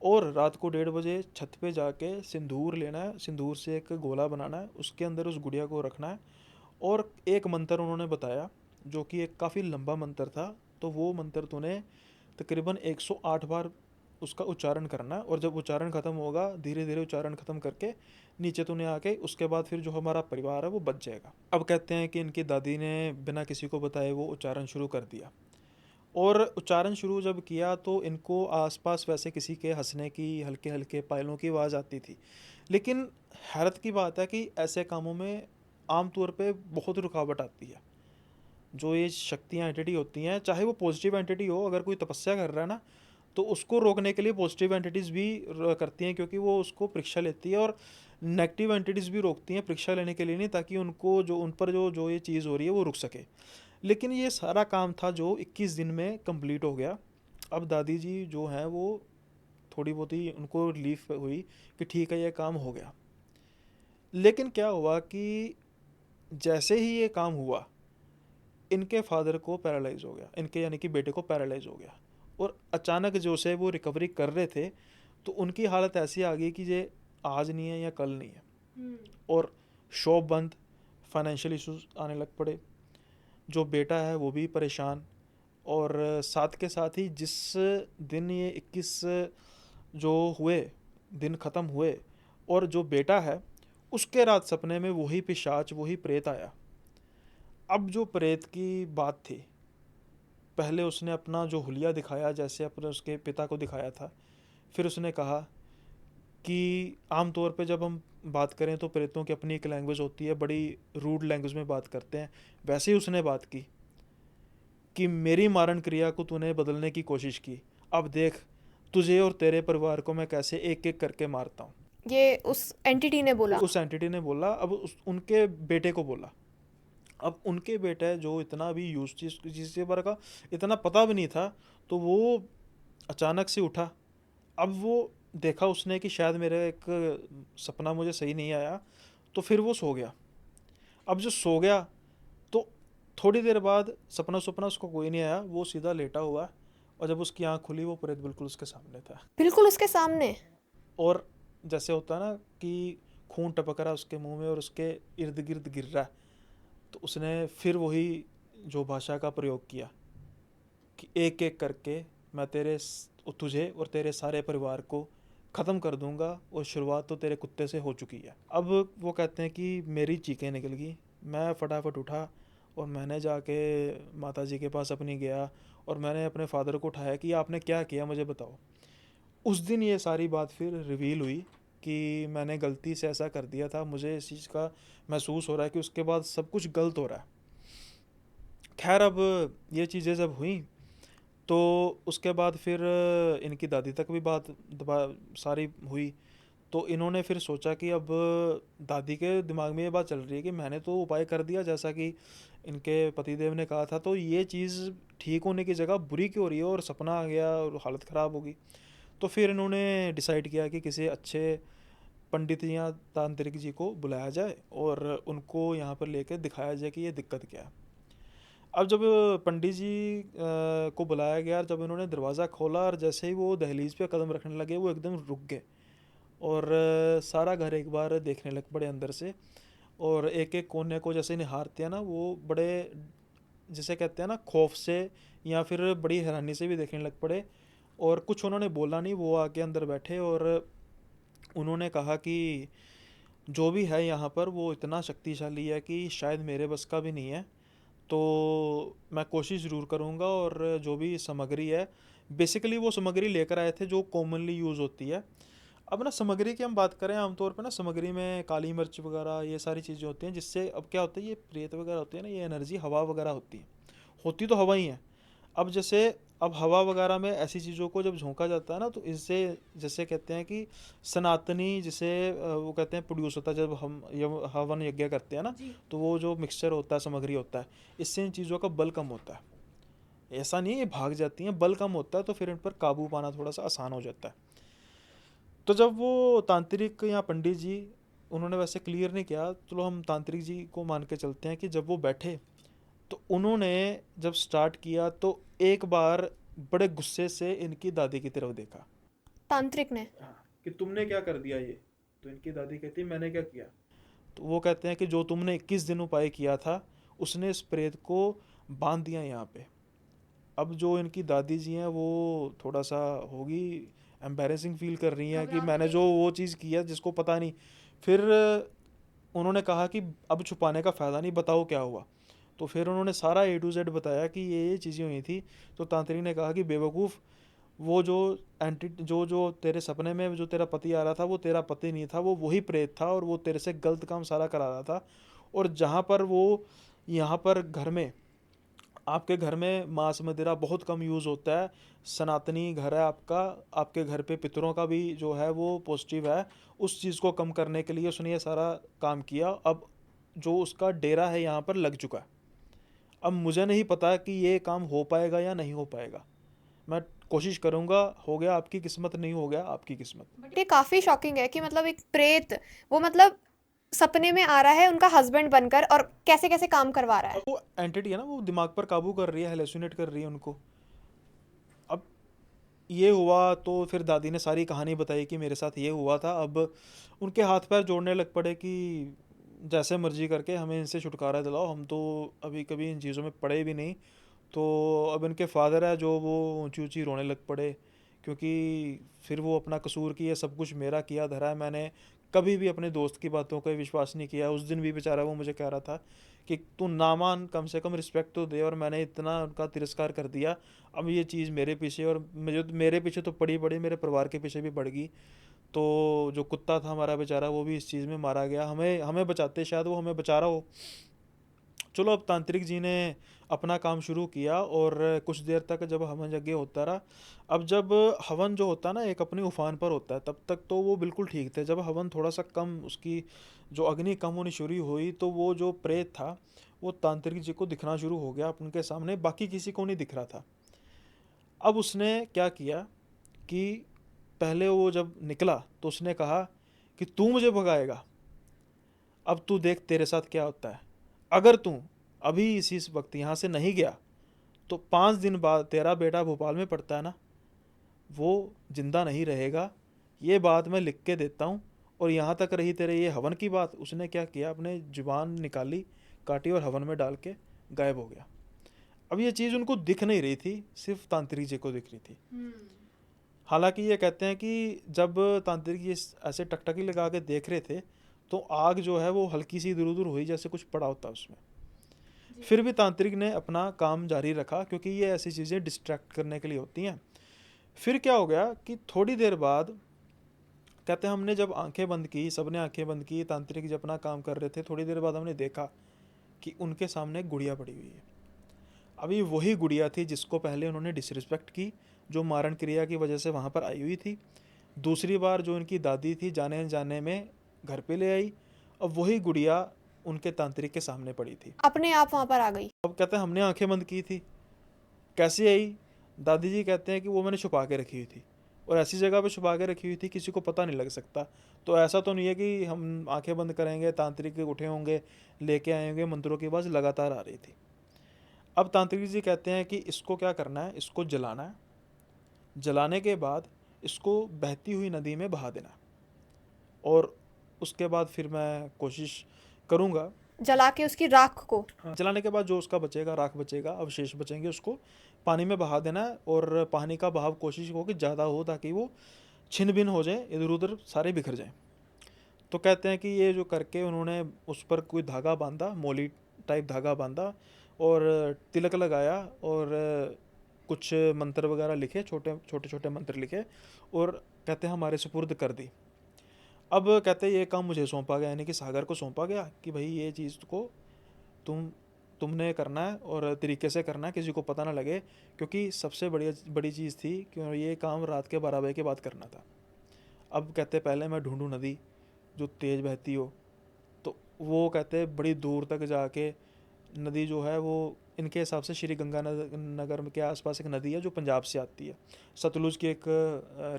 और रात को 1:30 बजे छत पे जाके सिंदूर लेना है, सिंदूर से एक गोला बनाना है, उसके अंदर उस गुड़िया को रखना है, और एक मंत्र उन्होंने बताया जो कि एक काफ़ी लंबा मंत्र था। तो वो मंत्र तूने तकरीबन 108 बार उसका उच्चारण करना है, और जब उच्चारण ख़त्म होगा, धीरे धीरे उच्चारण ख़त्म करके नीचे तूने आके उसके बाद फिर जो हमारा परिवार है वो बच जाएगा। अब कहते हैं कि इनकी दादी ने बिना किसी को बताए वो उच्चारण शुरू कर दिया, और उच्चारण शुरू जब किया तो इनको आसपास वैसे किसी के हंसने की, हल्के हल्के पायलों की आवाज़ आती थी। लेकिन हैरत की बात है कि ऐसे कामों में आम तौर पे बहुत रुकावट आती है। जो ये शक्तियाँ एंटिटी होती हैं, चाहे वो पॉजिटिव एंटिटी हो, अगर कोई तपस्या कर रहा है ना, तो उसको रोकने के लिए पॉजिटिव एंटिटीज़ भी करती हैं, क्योंकि वो उसको परीक्षा लेती है, और नेगेटिव एंटिटीज़ भी रोकती हैं परीक्षा लेने के लिए नहीं, ताकि उनको जो उन पर जो जो ये चीज़ हो रही है वो रुक सके। लेकिन ये सारा काम था जो 21 दिन में कंप्लीट हो गया। अब दादी जी जो हैं वो थोड़ी बहुत ही उनको रिलीफ हुई कि ठीक है ये काम हो गया। लेकिन क्या हुआ कि जैसे ही ये काम हुआ, इनके फादर को पैरालाइज हो गया, इनके यानी कि बेटे को पैरालाइज हो गया, और अचानक जो से वो रिकवरी कर रहे थे, तो उनकी हालत ऐसी आ गई कि ये आज नहीं है या कल नहीं है, और शॉप बंद, फाइनेंशियल इश्यूज आने लग पड़े, जो बेटा है वो भी परेशान, और साथ के साथ ही जिस दिन ये 21 जो हुए दिन ख़त्म हुए, और जो बेटा है उसके रात सपने में वही पिशाच, वही प्रेत आया। अब जो प्रेत की बात थी, पहले उसने अपना जो हुलिया दिखाया जैसे अपने उसके पिता को दिखाया था, फिर उसने कहा कि आम तौर पे जब हम बात करें तो प्रेतों की अपनी एक लैंग्वेज होती है, बड़ी रूड लैंग्वेज में बात करते हैं। वैसे ही उसने बात की कि मेरी मारण क्रिया को तूने बदलने की कोशिश की, अब देख तुझे और तेरे परिवार को मैं कैसे एक एक करके मारता हूँ। ये उस एंटिटी ने बोला। उस एंटिटी ने बोला, अब उनके बेटे को बोला। अब उनके बेटे जो इतना भी यूज जिसके बारे का इतना पता भी नहीं था, तो वो अचानक से उठा। अब वो देखा उसने कि शायद मेरा एक सपना मुझे सही नहीं आया, तो फिर वो सो गया। अब जो सो गया, तो थोड़ी देर बाद सपना सपना उसको कोई नहीं आया, वो सीधा लेटा हुआ, और जब उसकी आंख खुली वो प्रेत बिल्कुल उसके सामने था। बिल्कुल उसके सामने। और जैसे होता है ना कि खून टपक रहा है उसके मुंह में और उसके इर्द गिर्द गिर रहा है, तो उसने फिर वही जो भाषा का प्रयोग किया कि एक एक करके मैं तुझे और तेरे सारे परिवार को ख़त्म कर दूंगा, और शुरुआत तो तेरे कुत्ते से हो चुकी है। अब वो कहते हैं कि मेरी चीखें निकल गई, मैं फटाफट उठा और मैंने जाके माता जी के पास अपनी गया, और मैंने अपने फादर को उठाया कि आपने क्या किया मुझे बताओ। उस दिन ये सारी बात फिर रिवील हुई कि मैंने गलती से ऐसा कर दिया था, मुझे इस चीज़ का महसूस हो रहा है कि उसके बाद सब कुछ गलत हो रहा है। खैर, अब ये चीज़ें जब हुई तो उसके बाद फिर इनकी दादी तक भी बात सारी हुई, तो इन्होंने फिर सोचा कि अब दादी के दिमाग में ये बात चल रही है कि मैंने तो उपाय कर दिया जैसा कि इनके पतिदेव ने कहा था, तो ये चीज़ ठीक होने की जगह बुरी क्यों हो रही है, और सपना आ गया और हालत ख़राब होगी। तो फिर इन्होंने डिसाइड किया कि किसी अच्छे पंडित या तांत्रिक जी को बुलाया जाए और उनको यहाँ पर लेकर दिखाया जाए कि ये दिक्कत क्या है। अब जब पंडित जी को बुलाया गया, जब इन्होंने दरवाज़ा खोला और जैसे ही वो दहलीज पे कदम रखने लगे, वो एकदम रुक गए, और सारा घर एक बार देखने लग पड़े अंदर से, और एक एक कोने को जैसे निहारते हैं ना, वो बड़े जिसे कहते हैं ना खौफ से या फिर बड़ी हैरानी से भी देखने लग पड़े। और कुछ उन्होंने बोला नहीं, वो आके अंदर बैठे, और उन्होंने कहा कि जो भी है यहाँ पर वो इतना शक्तिशाली है कि शायद मेरे बस का भी नहीं है, तो मैं कोशिश ज़रूर करूँगा, और जो भी सामग्री है, बेसिकली वो सामग्री लेकर आए थे जो कॉमनली यूज़ होती है। अब ना सामग्री की हम बात करें, आमतौर पे ना सामग्री में काली मिर्च वगैरह ये सारी चीज़ें होती हैं, जिससे अब क्या होता है, ये प्रेत वगैरह होती है ना, ये एनर्जी हवा वगैरह होती है, होती तो हवा ही है। अब जैसे अब हवा वगैरह में ऐसी चीज़ों को जब झोंका जाता है ना, तो इससे जैसे कहते हैं कि सनातनी जिसे वो कहते हैं प्रोड्यूस होता है जब हम ये हवन यज्ञ करते हैं ना, जी। तो वो जो मिक्सचर होता है, सामग्री होता है, इससे इन चीज़ों का बल कम होता है। ऐसा नहीं है ये भाग जाती हैं, बल कम होता है, तो फिर इन पर काबू पाना थोड़ा सा आसान हो जाता है। तो जब वो तांत्रिक या पंडित जी, उन्होंने वैसे क्लियर नहीं किया, चलो हम तांत्रिक जी को मान के चलते हैं कि जब वो बैठे तो उन्होंने जब स्टार्ट किया तो एक बार बड़े गुस्से से इनकी दादी की तरफ देखा। तांत्रिक ने। हाँ, कि तुमने क्या कर दिया ये। तो इनकी दादी कहती है मैंने क्या किया। तो वो कहते हैं कि जो तुमने 21 दिन उपाय किया था, उसने इस प्रेत को बांध दिया यहाँ पे। अब जो इनकी दादी जी हैं वो थोड़ा सा होगी एम्बैरेसिंग फील कर रही हैं कि घबरा तो मैंने गई। जो वो चीज़ की है जिसको पता नहीं। फिर उन्होंने कहा कि अब छुपाने का फ़ायदा नहीं, बताओ क्या हुआ। तो फिर उन्होंने सारा ए टू जेड बताया कि ये चीज़ें हुई थी। तो तांत्रिक ने कहा कि बेवकूफ़, वो जो एंटी जो जो तेरे सपने में जो तेरा पति आ रहा था वो तेरा पति नहीं था, वो वही प्रेत था और वो तेरे से गलत काम सारा करा रहा था। और जहाँ पर वो यहाँ पर घर में, आपके घर में मांस मदिरा बहुत कम यूज़ होता है, सनातनी घर है आपका, आपके घर पे पितरों का भी जो है वो पॉजिटिव है, उस चीज़ को कम करने के लिए उसने ये सारा काम किया। अब जो उसका डेरा है यहाँ पर लग चुका है। अब मुझे नहीं पता कि ये काम हो पाएगा या नहीं हो पाएगा, मैं कोशिश करूँगा। हो गया आपकी किस्मत, नहीं हो गया आपकी किस्मत। बट ये काफी शॉकिंग है कि मतलब एक प्रेत, वो मतलब सपने में आ रहा है उनका हस्बैंड बनकर और कैसे कैसे काम करवा रहा अब है। वो एंटिटी है ना, वो दिमाग पर काबू कर रही है, हेलुसिनेट कर रही है उनको। अब ये हुआ तो फिर दादी ने सारी कहानी बताई कि मेरे साथ ये हुआ था। अब उनके हाथ पैर जोड़ने लग पड़े कि जैसे मर्जी करके हमें इनसे छुटकारा दिलाओ, हम तो अभी कभी इन चीज़ों में पड़े भी नहीं। तो अब इनके फादर है जो वो ऊंची ऊंची रोने लग पड़े, क्योंकि फिर वो अपना कसूर की है, सब कुछ मेरा किया धरा है, मैंने कभी भी अपने दोस्त की बातों का विश्वास नहीं किया। उस दिन भी बेचारा वो मुझे कह रहा था कि तू ना मान, कम से कम रिस्पेक्ट तो दे, और मैंने इतना उनका तिरस्कार कर दिया। अब ये चीज़ मेरे पीछे, और मुझे मेरे पीछे तो पड़ी पड़ी, मेरे परिवार के पीछे भी पड़ गई। तो जो कुत्ता था हमारा बेचारा, वो भी इस चीज़ में मारा गया, हमें हमें बचाते, शायद वो हमें बचा रहा हो। चलो, अब तांत्रिक जी ने अपना काम शुरू किया और कुछ देर तक जब हवन यज्ञ होता रहा। अब जब हवन जो होता है ना एक अपनी उफान पर होता है, तब तक तो वो बिल्कुल ठीक थे। जब हवन थोड़ा सा कम, उसकी जो अग्नि कम होनी शुरू हुई, तो वो जो प्रेत था वो तांत्रिक जी को दिखना शुरू हो गया उनके सामने, बाकी किसी को नहीं दिख रहा था। अब उसने क्या किया कि पहले वो जब निकला तो उसने कहा कि तू मुझे भगाएगा, अब तू देख तेरे साथ क्या होता है। अगर तू अभी इसी वक्त यहाँ से नहीं गया तो 5 दिन बाद तेरा बेटा भोपाल में पढ़ता है ना, वो जिंदा नहीं रहेगा। ये बात मैं लिख के देता हूँ। और यहाँ तक रही तेरे ये हवन की बात, उसने क्या किया, अपने जुबान निकाली, काटी और हवन में डाल के गायब हो गया। अब ये चीज़ उनको दिख नहीं रही थी, सिर्फ तांत्रिक जी को दिख रही थी। हालांकि ये कहते हैं कि जब तांत्रिक जी ऐसे टकटकी लगा के देख रहे थे, तो आग जो है वो हल्की सी इधर उधर हुई, जैसे कुछ पड़ा होता उसमें। फिर भी तांत्रिक ने अपना काम जारी रखा, क्योंकि ये ऐसी चीज़ें डिस्ट्रैक्ट करने के लिए होती हैं। फिर क्या हो गया कि थोड़ी देर बाद, कहते हैं हमने जब आंखें बंद की, सबने आंखें बंद की, तांत्रिक जी अपना काम कर रहे थे, थोड़ी देर बाद हमने देखा कि उनके सामने एक गुड़िया पड़ी हुई है। अभी वही गुड़िया थी जिसको पहले उन्होंने डिसरिस्पेक्ट की, जो मारण क्रिया की वजह से वहाँ पर आई हुई थी। दूसरी बार जो इनकी दादी थी जाने जाने में घर पे ले आई, अब वही गुड़िया उनके तांत्रिक के सामने पड़ी थी। अपने आप वहां पर आ गई। अब कहते हैं हमने आंखें बंद की थी, कैसे आई। दादी जी कहते हैं कि वो मैंने छुपा के रखी हुई थी, और ऐसी जगह पे छुपा के रखी हुई थी किसी को पता नहीं लग सकता। तो ऐसा तो नहीं है कि हम आंखें बंद करेंगे, तांत्रिक उठे होंगे, लेके आए होंगे, मंत्रों की आवाज़ लगातार आ रही थी। अब तांत्रिक जी कहते हैं कि इसको क्या करना है, इसको जलाना है, जलाने के बाद इसको बहती हुई नदी में बहा देना, और उसके बाद फिर मैं कोशिश करूँगा। जला के उसकी राख को। हाँ, जलाने के बाद जो उसका बचेगा, राख बचेगा, अवशेष बचेंगे, उसको पानी में बहा देना है। और पानी का बहाव कोशिश हो कि ज़्यादा हो, ताकि वो छिन भिन हो जाए, इधर उधर सारे बिखर जाएं। तो कहते हैं कि ये जो करके उन्होंने उस पर कोई धागा बांधा, मोली टाइप धागा बांधा, और तिलक लगाया, और कुछ मंत्र वगैरह लिखे, छोटे छोटे छोटे मंत्र लिखे, और कहते हैं हमारे सुपुर्द कर दी। अब कहते हैं ये काम मुझे सौंपा गया, यानी कि सागर को सौंपा गया कि भाई ये चीज़ को तुम तुमने करना है और तरीके से करना है, किसी को पता ना लगे, क्योंकि सबसे बड़ी चीज़ थी कि ये काम रात के 12 बजे के बाद करना था। अब कहते पहले मैं ढूंढूं नदी जो तेज़ बहती हो, तो वो कहते बड़ी दूर तक जाके नदी जो है वो इनके हिसाब से श्री गंगानगर के आसपास एक नदी है जो पंजाब से आती है, सतलुज की एक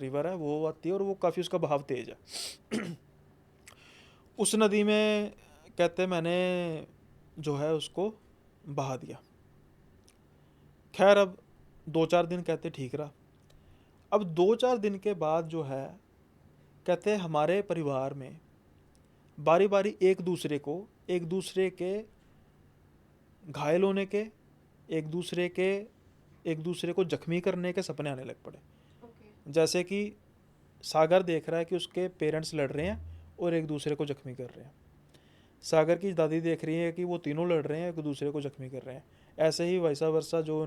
रिवर है, वो आती है और वो काफ़ी उसका बहाव तेज़ है। उस नदी में कहते मैंने जो है उसको बहा दिया। खैर अब 2-4 दिन कहते ठीक रहा। अब 2-4 दिन के बाद जो है कहते हमारे परिवार में बारी बारी एक दूसरे के घायल होने के, एक दूसरे के एक दूसरे को जख्मी करने के सपने आने लग पड़े। जैसे कि सागर देख रहा है कि उसके पेरेंट्स लड़ रहे हैं और एक दूसरे को जख्मी कर रहे हैं, सागर की दादी देख रही है कि वो तीनों लड़ रहे हैं, एक दूसरे को जख्मी कर रहे हैं। ऐसे ही वैसा वर्षा जो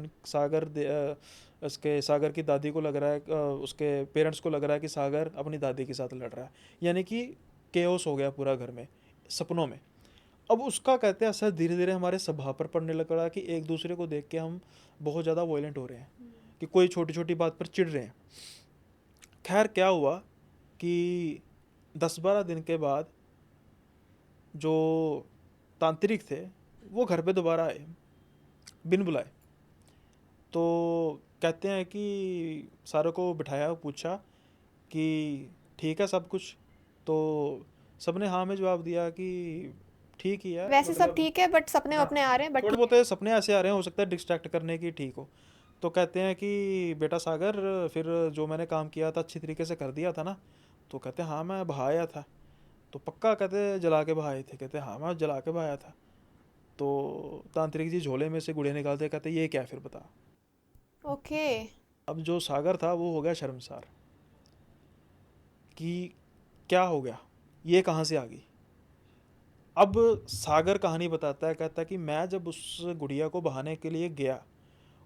उसके सागर की दादी को लग रहा है, उसके पेरेंट्स को लग रहा है कि सागर अपनी दादी के साथ लड़ रहा है, यानी कि केओस हो गया पूरा घर में, सपनों में। अब उसका कहते हैं असर धीरे धीरे हमारे स्वभाव पर पड़ने लग रहा कि एक दूसरे को देख के हम बहुत ज़्यादा वॉयलेंट हो रहे हैं, कि कोई छोटी छोटी बात पर चिढ़ रहे हैं। खैर क्या हुआ कि 10-12 दिन के बाद जो तांत्रिक थे वो घर पे दोबारा आए बिन बुलाए। तो कहते हैं कि सारों को बिठाया, पूछा कि ठीक है सब कुछ, तो सबने हाँ में जवाब दिया कि ठीक ही है, वैसे सब मतलब ठीक है बट सपने हाँ अपने आ रहे हैं, बट थोड़े ठीक बहुत है। सपने ऐसे आ रहे हैं, हो सकता है डिस्ट्रैक्ट करने की ठीक हो। तो कहते हैं कि बेटा सागर, फिर जो मैंने काम किया था अच्छी तरीके से कर दिया था ना? तो कहते हैं हाँ मैं बहाया था। तो पक्का? कहते जला के बहाए थे? कहते हाँ मैं जला के बहाया था। तो तांत्रिक जी झोले में से गुड़िया निकालते कहते ये क्या है फिर बता। ओके। अब जो सागर था वो हो गया शर्मसार कि क्या हो गया, ये कहाँ से आ गई। अब सागर कहानी बताता है, कहता है कि मैं जब उस गुड़िया को बहाने के लिए गया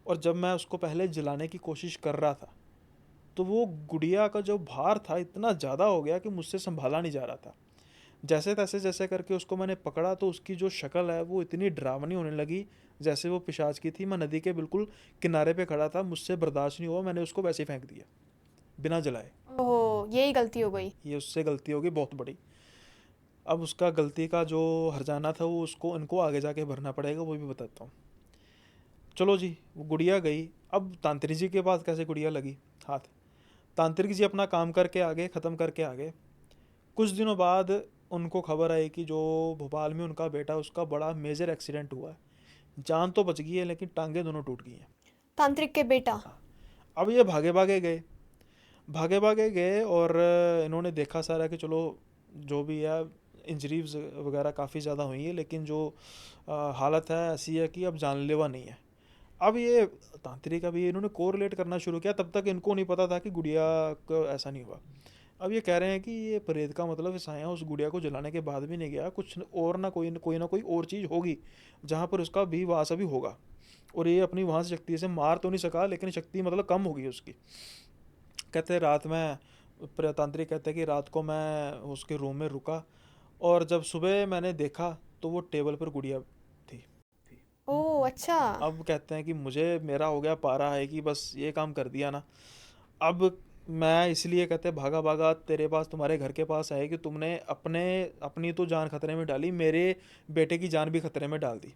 और जब मैं उसको पहले जलाने की कोशिश कर रहा था, तो वो गुड़िया का जो भार था इतना ज़्यादा हो गया कि मुझसे संभाला नहीं जा रहा था। जैसे तैसे जैसे करके उसको मैंने पकड़ा तो उसकी जो शक्ल है वो इतनी डरावनी होने लगी जैसे वो पिशाच की थी। मैं नदी के बिल्कुल किनारे पे खड़ा था, मुझसे बर्दाश्त नहीं हुआ, मैंने उसको वैसे ही फेंक दिया बिना जलाए। ओहो, यही गलती हो गई। ये उससे गलती होगी बहुत बड़ी। अब उसका गलती का जो हर्जाना था वो उसको इनको आगे जाके भरना पड़ेगा, वो भी बताता हूँ। चलो जी, वो गुड़िया गई। अब तांत्रिक जी के पास कैसे गुड़िया लगी हाथ? तांत्रिक जी अपना काम करके आगे, ख़त्म करके आगे। कुछ दिनों बाद उनको खबर आई कि जो भोपाल में उनका बेटा, उसका बड़ा मेजर एक्सीडेंट हुआ है। जान तो बच गई है लेकिन टांगे दोनों टूट गई हैं। तांत्रिक के बेटा। हाँ। अब ये भागे भागे गए, भागे भागे गए और इन्होंने देखा सारा कि चलो जो भी है, इंजरीज वगैरह काफ़ी ज़्यादा हुई है, लेकिन जो हालत है ऐसी है कि अब जानलेवा नहीं है। अब ये तांत्रिक, अभी इन्होंने कोरिलेट करना शुरू किया, तब तक इनको नहीं पता था कि गुड़िया को ऐसा नहीं हुआ। अब ये कह रहे हैं कि ये प्रेत का मतलब साया उस गुड़िया को जलाने के बाद भी नहीं गया, कुछ और ना कोई और चीज़ होगी जहाँ पर उसका भी वास अभी होगा, और ये अपनी वहाँ से शक्ति से मार तो नहीं सका, लेकिन शक्ति मतलब कम होगी उसकी। कहते रात में तांत्रिक कहते हैं कि रात को मैं उसके रूम में रुका और जब सुबह मैंने देखा तो वो टेबल पर गुड़िया थी। ओह अच्छा। अब कहते हैं कि मुझे मेरा हो गया पारा है कि बस ये काम कर दिया ना। अब मैं इसलिए कहते भागा भागा तेरे पास, तुम्हारे घर के पास है कि तुमने अपनी तो जान खतरे में डाली, मेरे बेटे की जान भी खतरे में डाल दी।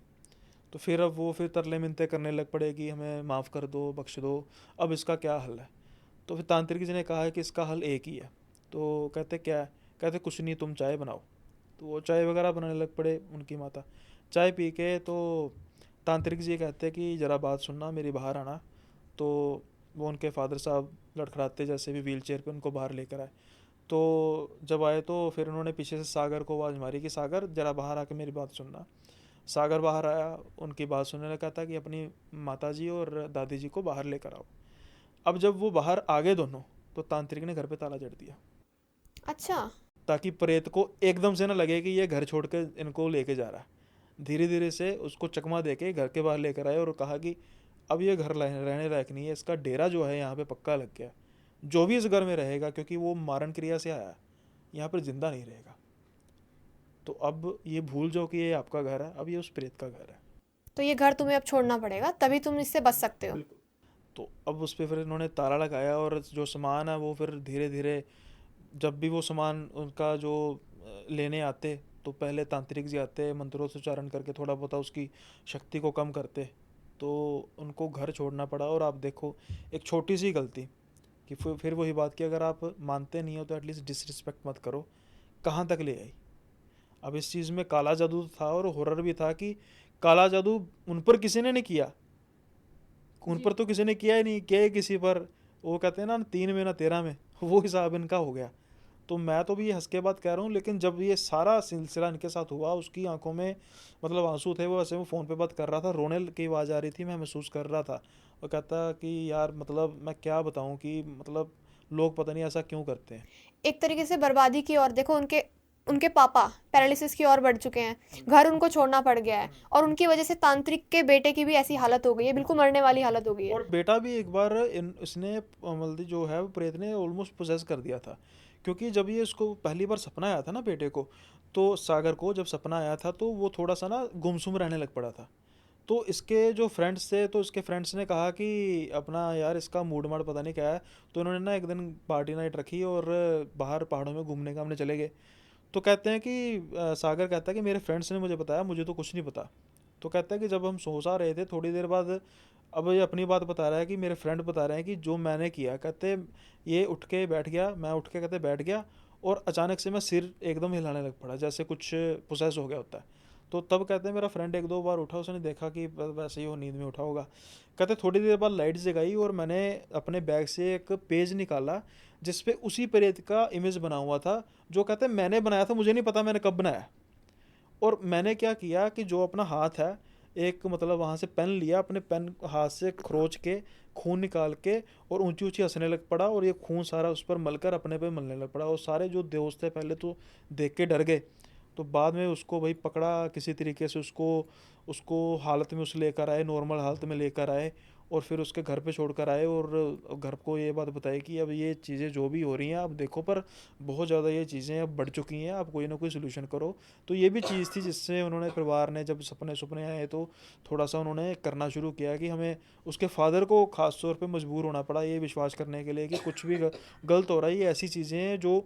तो फिर अब वो फिर तरले मिनते करने लग पड़े कि हमें माफ़ कर दो, बख्श दो, अब इसका क्या हल है? तो फिर तांत्रिक जी ने कहा है कि इसका हल एक ही है। तो कहते क्या है? कहते कुछ नहीं, तुम चाय बनाओ। तो वो चाय वगैरह बनाने लग पड़े उनकी माता। चाय पी के तो तांत्रिक जी कहते कि ज़रा बात सुनना, मेरी बाहर आना। तो वो उनके फादर साहब लड़खड़ाते जैसे भी व्हील चेयर पर उनको बाहर लेकर आए। तो जब आए तो फिर उन्होंने पीछे से सागर को आवाज़ मारी कि सागर ज़रा बाहर आके मेरी बात सुनना। सागर बाहर आया, उनकी बात सुनने लगा था कि अपनी माता जी और दादी जी को बाहर लेकर आओ। अब जब वो बाहर आ गए दोनों, तो तांत्रिक ने घर पे ताला जड़ दिया, अच्छा। ताकि प्रेत को एकदम से ना लगे कि ये घर छोड़ के इनको लेके जा रहा है। धीरे धीरे से उसको चकमा दे के घर के बाहर लेकर आए और कहा कि अब ये घर रहने लायक नहीं है, इसका डेरा जो है यहाँ पे पक्का लग गया। जो भी इस घर में रहेगा, क्योंकि वो मारण क्रिया से आया, यहाँ पर जिंदा नहीं रहेगा। तो अब ये भूल जाओ कि ये आपका घर है, अब ये उस प्रेत का घर है। तो ये घर तुम्हें अब छोड़ना पड़ेगा, तभी तुम इससे बच सकते हो। बिल्कुल। तो अब उस पे फिर इन्होंने ताला लगाया, और जो सामान है वो फिर धीरे धीरे, जब भी वो सामान उनका जो लेने आते, तो पहले तांत्रिक जी आते, मंत्रों से उच्चारण करके थोड़ा बहुत उसकी शक्ति को कम करते, तो उनको घर छोड़ना पड़ा। और आप देखो, एक छोटी सी गलती, कि फिर वही बात कि अगर आप मानते नहीं हो तो एटलीस्ट डिसरिस्पेक्ट मत करो, कहाँ तक ले आई। अब इस चीज़ में काला जादू था और हॉरर भी था, कि काला जादू उन पर किसी ने नहीं किया, उन पर तो किसी ने किया ही नहीं, किया ही किसी पर, वो कहते हैं ना 3 में ना 13 में, वो हिसाब इनका हो गया। तो मैं तो भी हंस के बात कह रहा हूँ, लेकिन जब ये सारा सिलसिला इनके साथ हुआ, उसकी आंखों में मतलब आंसू थे, वो ऐसे वो फ़ोन पे बात कर रहा था, रोने की आवाज़ आ रही थी, मैं महसूस कर रहा था। और कहता कि यार मतलब मैं क्या बताऊँ, कि मतलब लोग पता नहीं ऐसा क्यों करते हैं। एक तरीके से बर्बादी की ओर, देखो उनके उनके पापा पैरालिसिस की ओर बढ़ चुके हैं, घर उनको छोड़ना पड़ गया है, और उनकी वजह से तांत्रिक के बेटे की भी ऐसी हालत हो गई है, बिल्कुल मरने वाली हालत हो गई है। और बेटा भी एक बार इसने मतलब जो है वो प्रेत ने ऑलमोस्ट पोजेस कर दिया था, क्योंकि जब ये इसको पहली बार सपना आया था ना बेटे को, तो सागर को जब सपना आया था तो वो थोड़ा सा ना गुमसुम रहने लग पड़ा था। तो इसके जो फ्रेंड्स थे, तो इसके फ्रेंड्स ने कहा कि अपना यार इसका मूड माड पता नहीं क्या है, तो इन्होंने ना एक दिन पार्टी नाइट रखी और बाहर पहाड़ों में घूमने का हमने चले गए। तो कहते हैं कि सागर कहता है कि मेरे फ्रेंड्स ने मुझे बताया, मुझे तो कुछ नहीं पता। तो कहता है कि जब हम सो सा रहे थे, थोड़ी देर बाद, अब ये अपनी बात बता रहा है कि मेरे फ्रेंड बता रहे हैं कि जो मैंने किया, कहते ये उठ के बैठ गया, मैं उठ के कहते बैठ गया, और अचानक से मैं सिर एकदम हिलाने लग पड़ा, जैसे कुछ प्रोसेस हो गया होता है। तो तब कहते हैं मेरा फ्रेंड एक दो बार उठा, उसने देखा कि वैसे ही वो नींद में उठा होगा। कहते थोड़ी देर बाद लाइट जगाई और मैंने अपने बैग से एक पेज निकाला, जिसपे उसी प्रेत का इमेज बना हुआ था, जो कहते हैं मैंने बनाया था, मुझे नहीं पता मैंने कब बनाया। और मैंने क्या किया कि जो अपना हाथ है, एक मतलब वहाँ से पेन लिया, अपने पेन हाथ से खरोच के खून निकाल के, और ऊंची ऊंची हंसने लग पड़ा, और ये खून सारा उस पर मलकर अपने पे मलने लग पड़ा। और सारे जो दोस्त थे पहले तो देख के डर गए, तो बाद में उसको भाई पकड़ा किसी तरीके से, उसको उसको हालत में उस लेकर आए, नॉर्मल हालत में लेकर आए, और फिर उसके घर पे छोड़कर आए, और घर को ये बात बताई कि अब ये चीज़ें जो भी हो रही हैं आप देखो, पर बहुत ज़्यादा ये चीज़ें अब बढ़ चुकी हैं, आप कोई ना कोई सोल्यूशन करो। तो ये भी चीज़ थी जिससे उन्होंने, परिवार ने जब सपने सुपने आए, तो थोड़ा सा उन्होंने करना शुरू किया, कि हमें उसके फादर को ख़ास तौर पे मजबूर होना पड़ा ये विश्वास करने के लिए कि कुछ भी गलत हो रहा है, ये ऐसी चीज़ें हैं जो,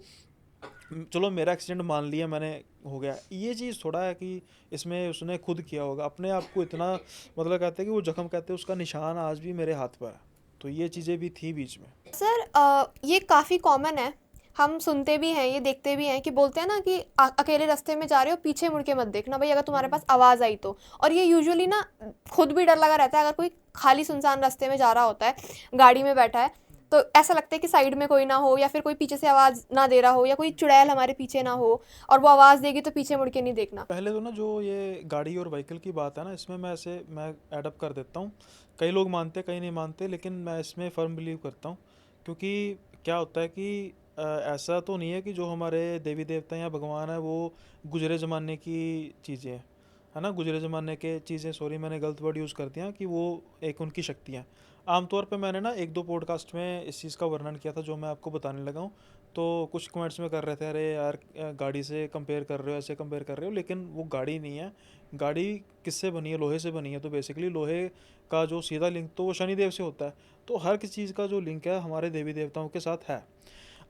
चलो मेरा एक्सीडेंट मान लिया मैंने, हो गया, ये चीज़ थोड़ा है कि इसमें उसने खुद किया होगा अपने आप को इतना, मतलब कहते हैं कि वो जख्म कहते हैं उसका निशान आज भी मेरे हाथ पर है। तो ये चीज़ें भी थी बीच में। सर ये काफ़ी कॉमन है, हम सुनते भी हैं, ये देखते भी हैं कि बोलते हैं ना कि अकेले रास्ते में जा रहे हो पीछे मुड़ के मत देखना भाई, अगर तुम्हारे पास आवाज़ आई तो। और ये यूजुअली ना खुद भी डर लगा रहता है, अगर कोई खाली सुनसान रास्ते में जा रहा होता है, गाड़ी में बैठा है, तो ऐसा लगता है कि साइड में कोई ना हो, या फिर कोई पीछे से आवाज़ ना दे रहा हो, या कोई चुड़ैल हमारे पीछे ना हो और वो आवाज़ देगी तो पीछे मुड़ के नहीं देखना। पहले तो ना जो ये गाड़ी और व्हीकल की बात है ना, इसमें मैं ऐसे मैं एडअप कर देता हूँ। कई लोग मानते कई नहीं मानते, लेकिन मैं इसमें फर्म बिलीव करता हूँ। क्योंकि क्या होता है कि ऐसा तो नहीं है कि जो हमारे देवी देवता या भगवान है वो गुजरे ज़माने की चीज़ें हैं, है ना, गुजरे ज़माने के चीज़ें, सॉरी मैंने गलत वर्ड यूज़ कर दिया, कि वो एक उनकी शक्तियाँ। आमतौर पे मैंने ना एक दो पॉडकास्ट में इस चीज़ का वर्णन किया था, जो मैं आपको बताने लगा हूँ। तो कुछ कमेंट्स में कर रहे थे, अरे यार गाड़ी से कंपेयर कर रहे हो, ऐसे कंपेयर कर रहे हो, लेकिन वो गाड़ी नहीं है। गाड़ी किससे बनी है? लोहे से बनी है। तो बेसिकली लोहे का जो सीधा लिंक तो वो शनिदेव से होता है। तो हर किसी चीज़ का जो लिंक है हमारे देवी देवताओं के साथ है।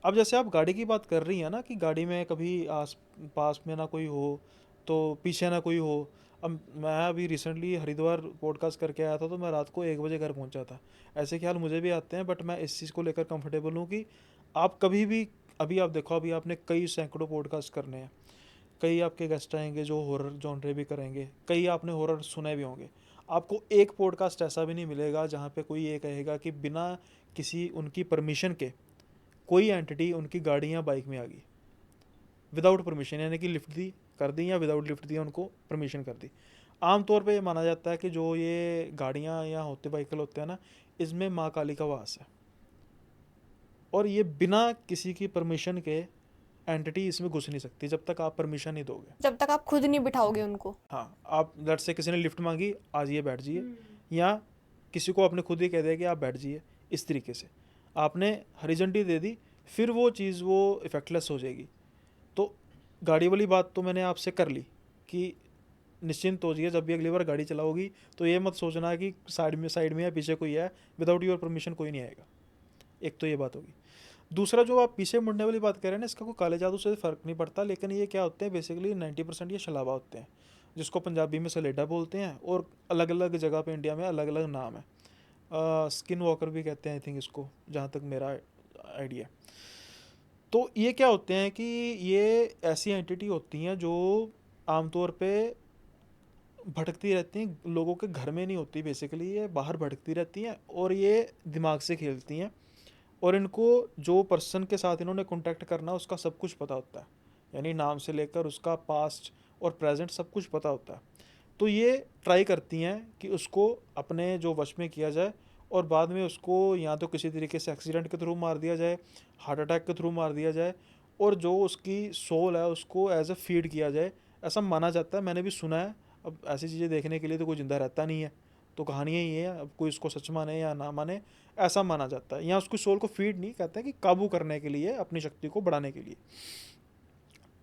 अब जैसे आप गाड़ी की बात कर रही हैं ना, कि गाड़ी में कभी आस पास में ना कोई हो, तो पीछे ना कोई हो। अब मैं अभी रिसेंटली हरिद्वार पॉडकास्ट करके आया था, तो मैं रात को 1 बजे घर पहुंचा था। ऐसे ख्याल मुझे भी आते हैं, बट मैं इस चीज़ को लेकर कंफर्टेबल हूँ कि आप कभी भी, अभी आप देखो, अभी आपने कई सैकड़ों पॉडकास्ट करने हैं, कई आपके गेस्ट आएंगे जो हॉरर जॉनरे भी करेंगे, कई आपने हॉरर सुने भी होंगे। आपको एक पॉडकास्ट ऐसा भी नहीं मिलेगा जहाँ पे कोई ये कहेगा कि बिना किसी उनकी परमिशन के कोई एंटिटी उनकी गाड़ी या बाइक में आ गई विदाउट परमिशन, यानी कि लिफ्ट दी कर दी या विदाउट लिफ्ट दिया उनको परमिशन कर दी। आमतौर पे ये माना जाता है कि जो ये गाड़ियाँ या होते व्हीकल होते हैं ना, इसमें माँ काली का वास है, और ये बिना किसी की परमिशन के एंटिटी इसमें घुस नहीं सकती जब तक आप परमिशन नहीं दोगे। जब तक आप खुद नहीं बिठाओगे उनको। हाँ, आप लेट से किसी ने लिफ्ट मांगी, आज ये बैठ जाइए, या किसी को आपने खुद ही कह दिया कि आप बैठ जाइए, इस तरीके से आपने हरी झंडी दे दी, फिर वो चीज़ वो इफेक्टलेस हो जाएगी। तो गाड़ी वाली बात तो मैंने आपसे कर ली कि निश्चिंत हो जाइए, जब भी अगली बार गाड़ी चलाओगी तो ये मत सोचना कि साइड में या पीछे कोई है, विदाउट योर परमिशन कोई नहीं आएगा। एक तो ये बात होगी। दूसरा, जो आप पीछे मुड़ने वाली बात कर रहे हैं ना, इसका कोई काले जादू से फ़र्क नहीं पड़ता, लेकिन ये क्या होते हैं बेसिकली 90% ये छलावा होते हैं, जिसको पंजाबी में सलेडा बोलते हैं, और अलग अलग जगह पे इंडिया में अलग अलग नाम है। स्किन वॉकर भी कहते हैं आई थिंक इसको, जहाँ तक मेरा आइडिया है। तो ये क्या होते हैं कि ये ऐसी एंटिटी होती हैं जो आमतौर पे भटकती रहती हैं, लोगों के घर में नहीं होती बेसिकली, ये बाहर भटकती रहती हैं और ये दिमाग से खेलती हैं। और इनको जो पर्सन के साथ इन्होंने कांटेक्ट करना उसका सब कुछ पता होता है, यानी नाम से लेकर उसका पास्ट और प्रेजेंट सब कुछ पता होता है। तो ये ट्राई करती हैं कि उसको अपने जो वश में किया जाए, और बाद में उसको या तो किसी तरीके से एक्सीडेंट के थ्रू मार दिया जाए, हार्ट अटैक के थ्रू मार दिया जाए, और जो उसकी सोल है उसको एज ए फीड किया जाए, ऐसा माना जाता है, मैंने भी सुना है। अब ऐसी चीज़ें देखने के लिए तो कोई ज़िंदा रहता नहीं है, तो कहानियाँ ये है, अब कोई इसको सच माने या ना माने, ऐसा माना जाता है। या उसकी सोल को फीड नहीं कहते हैं, कि काबू करने के लिए, अपनी शक्ति को बढ़ाने के लिए।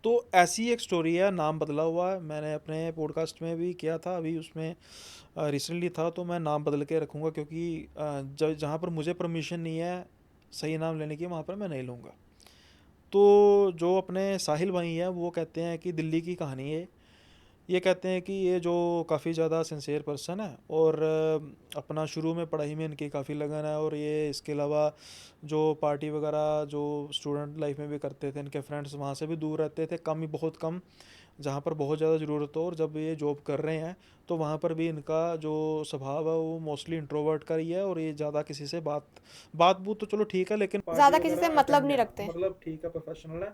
तो ऐसी एक स्टोरी है, नाम बदला हुआ है, मैंने अपने पॉडकास्ट में भी किया था, अभी उसमें रिसेंटली था, तो मैं नाम बदल के रखूँगा, क्योंकि जहाँ पर मुझे परमिशन नहीं है सही नाम लेने की, वहाँ पर मैं नहीं लूँगा। तो जो अपने साहिल भाई हैं वो कहते हैं कि दिल्ली की कहानी है, ये कहते हैं कि ये जो काफ़ी ज़्यादा सिंसियर पर्सन है, और अपना शुरू में पढ़ाई में इनकी काफ़ी लगन है, और ये इसके अलावा जो पार्टी वगैरह जो स्टूडेंट लाइफ में भी करते थे, इनके फ्रेंड्स वहाँ से भी दूर रहते थे, कम ही बहुत कम, जहाँ पर बहुत ज़्यादा ज़रूरत हो। और जब ये जॉब कर रहे हैं तो वहाँ पर भी इनका जो स्वभाव है वो मोस्टली इंट्रोवर्ट का ही है, और ये ज़्यादा किसी से बात बूत तो चलो ठीक है, लेकिन पार्टी ज़्यादा किसी से वगैरह मतलब अटेंड नहीं नहीं, रखते। मतलब ठीक है, प्रोफेशनल है,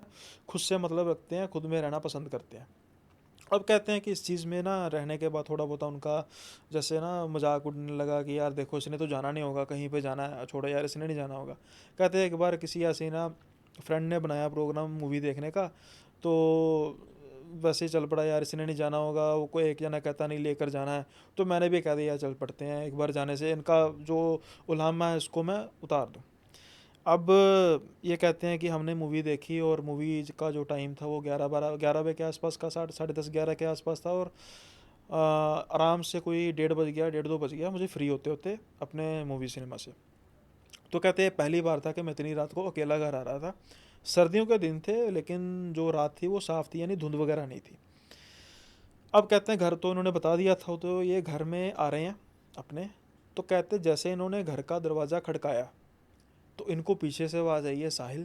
खुद से मतलब रखते हैं, खुद में रहना पसंद करते हैं। अब कहते हैं कि इस चीज़ में ना रहने के बाद थोड़ा बहुत उनका जैसे ना मजाक उड़ने लगा कि यार देखो इसने तो जाना नहीं होगा, कहीं पे जाना है, छोड़ो यार इसने नहीं जाना होगा। कहते हैं एक बार किसी ऐसे ही ना फ्रेंड ने बनाया प्रोग्राम मूवी देखने का, तो वैसे ही चल पड़ा, यार इसने नहीं जाना होगा, वो कोई एक जना कहता नहीं लेकर जाना है, तो मैंने भी कह दिया चल पड़ते हैं, एक बार जाने से इनका जो उल्हामा है इसको मैं उतार दूँ। अब ये कहते हैं कि हमने मूवी देखी, और मूवी का जो टाइम था वो 11 बजे के आसपास का, 10:30 11 के आसपास था, और आराम से कोई 1:30 बज गया, 1:30 2 बज गया मुझे फ्री होते होते अपने मूवी सिनेमा से। तो कहते हैं पहली बार था कि मैं इतनी रात को अकेला घर आ रहा था, सर्दियों के दिन थे, लेकिन जो रात थी वो साफ़ थी, यानी धुंध वगैरह नहीं थी। अब कहते हैं घर तो इन्होंने बता दिया था, तो ये घर में आ रहे हैं अपने, तो कहते जैसे इन्होंने घर का दरवाज़ा खड़काया तो इनको पीछे से आवाज़ आई है साहिल।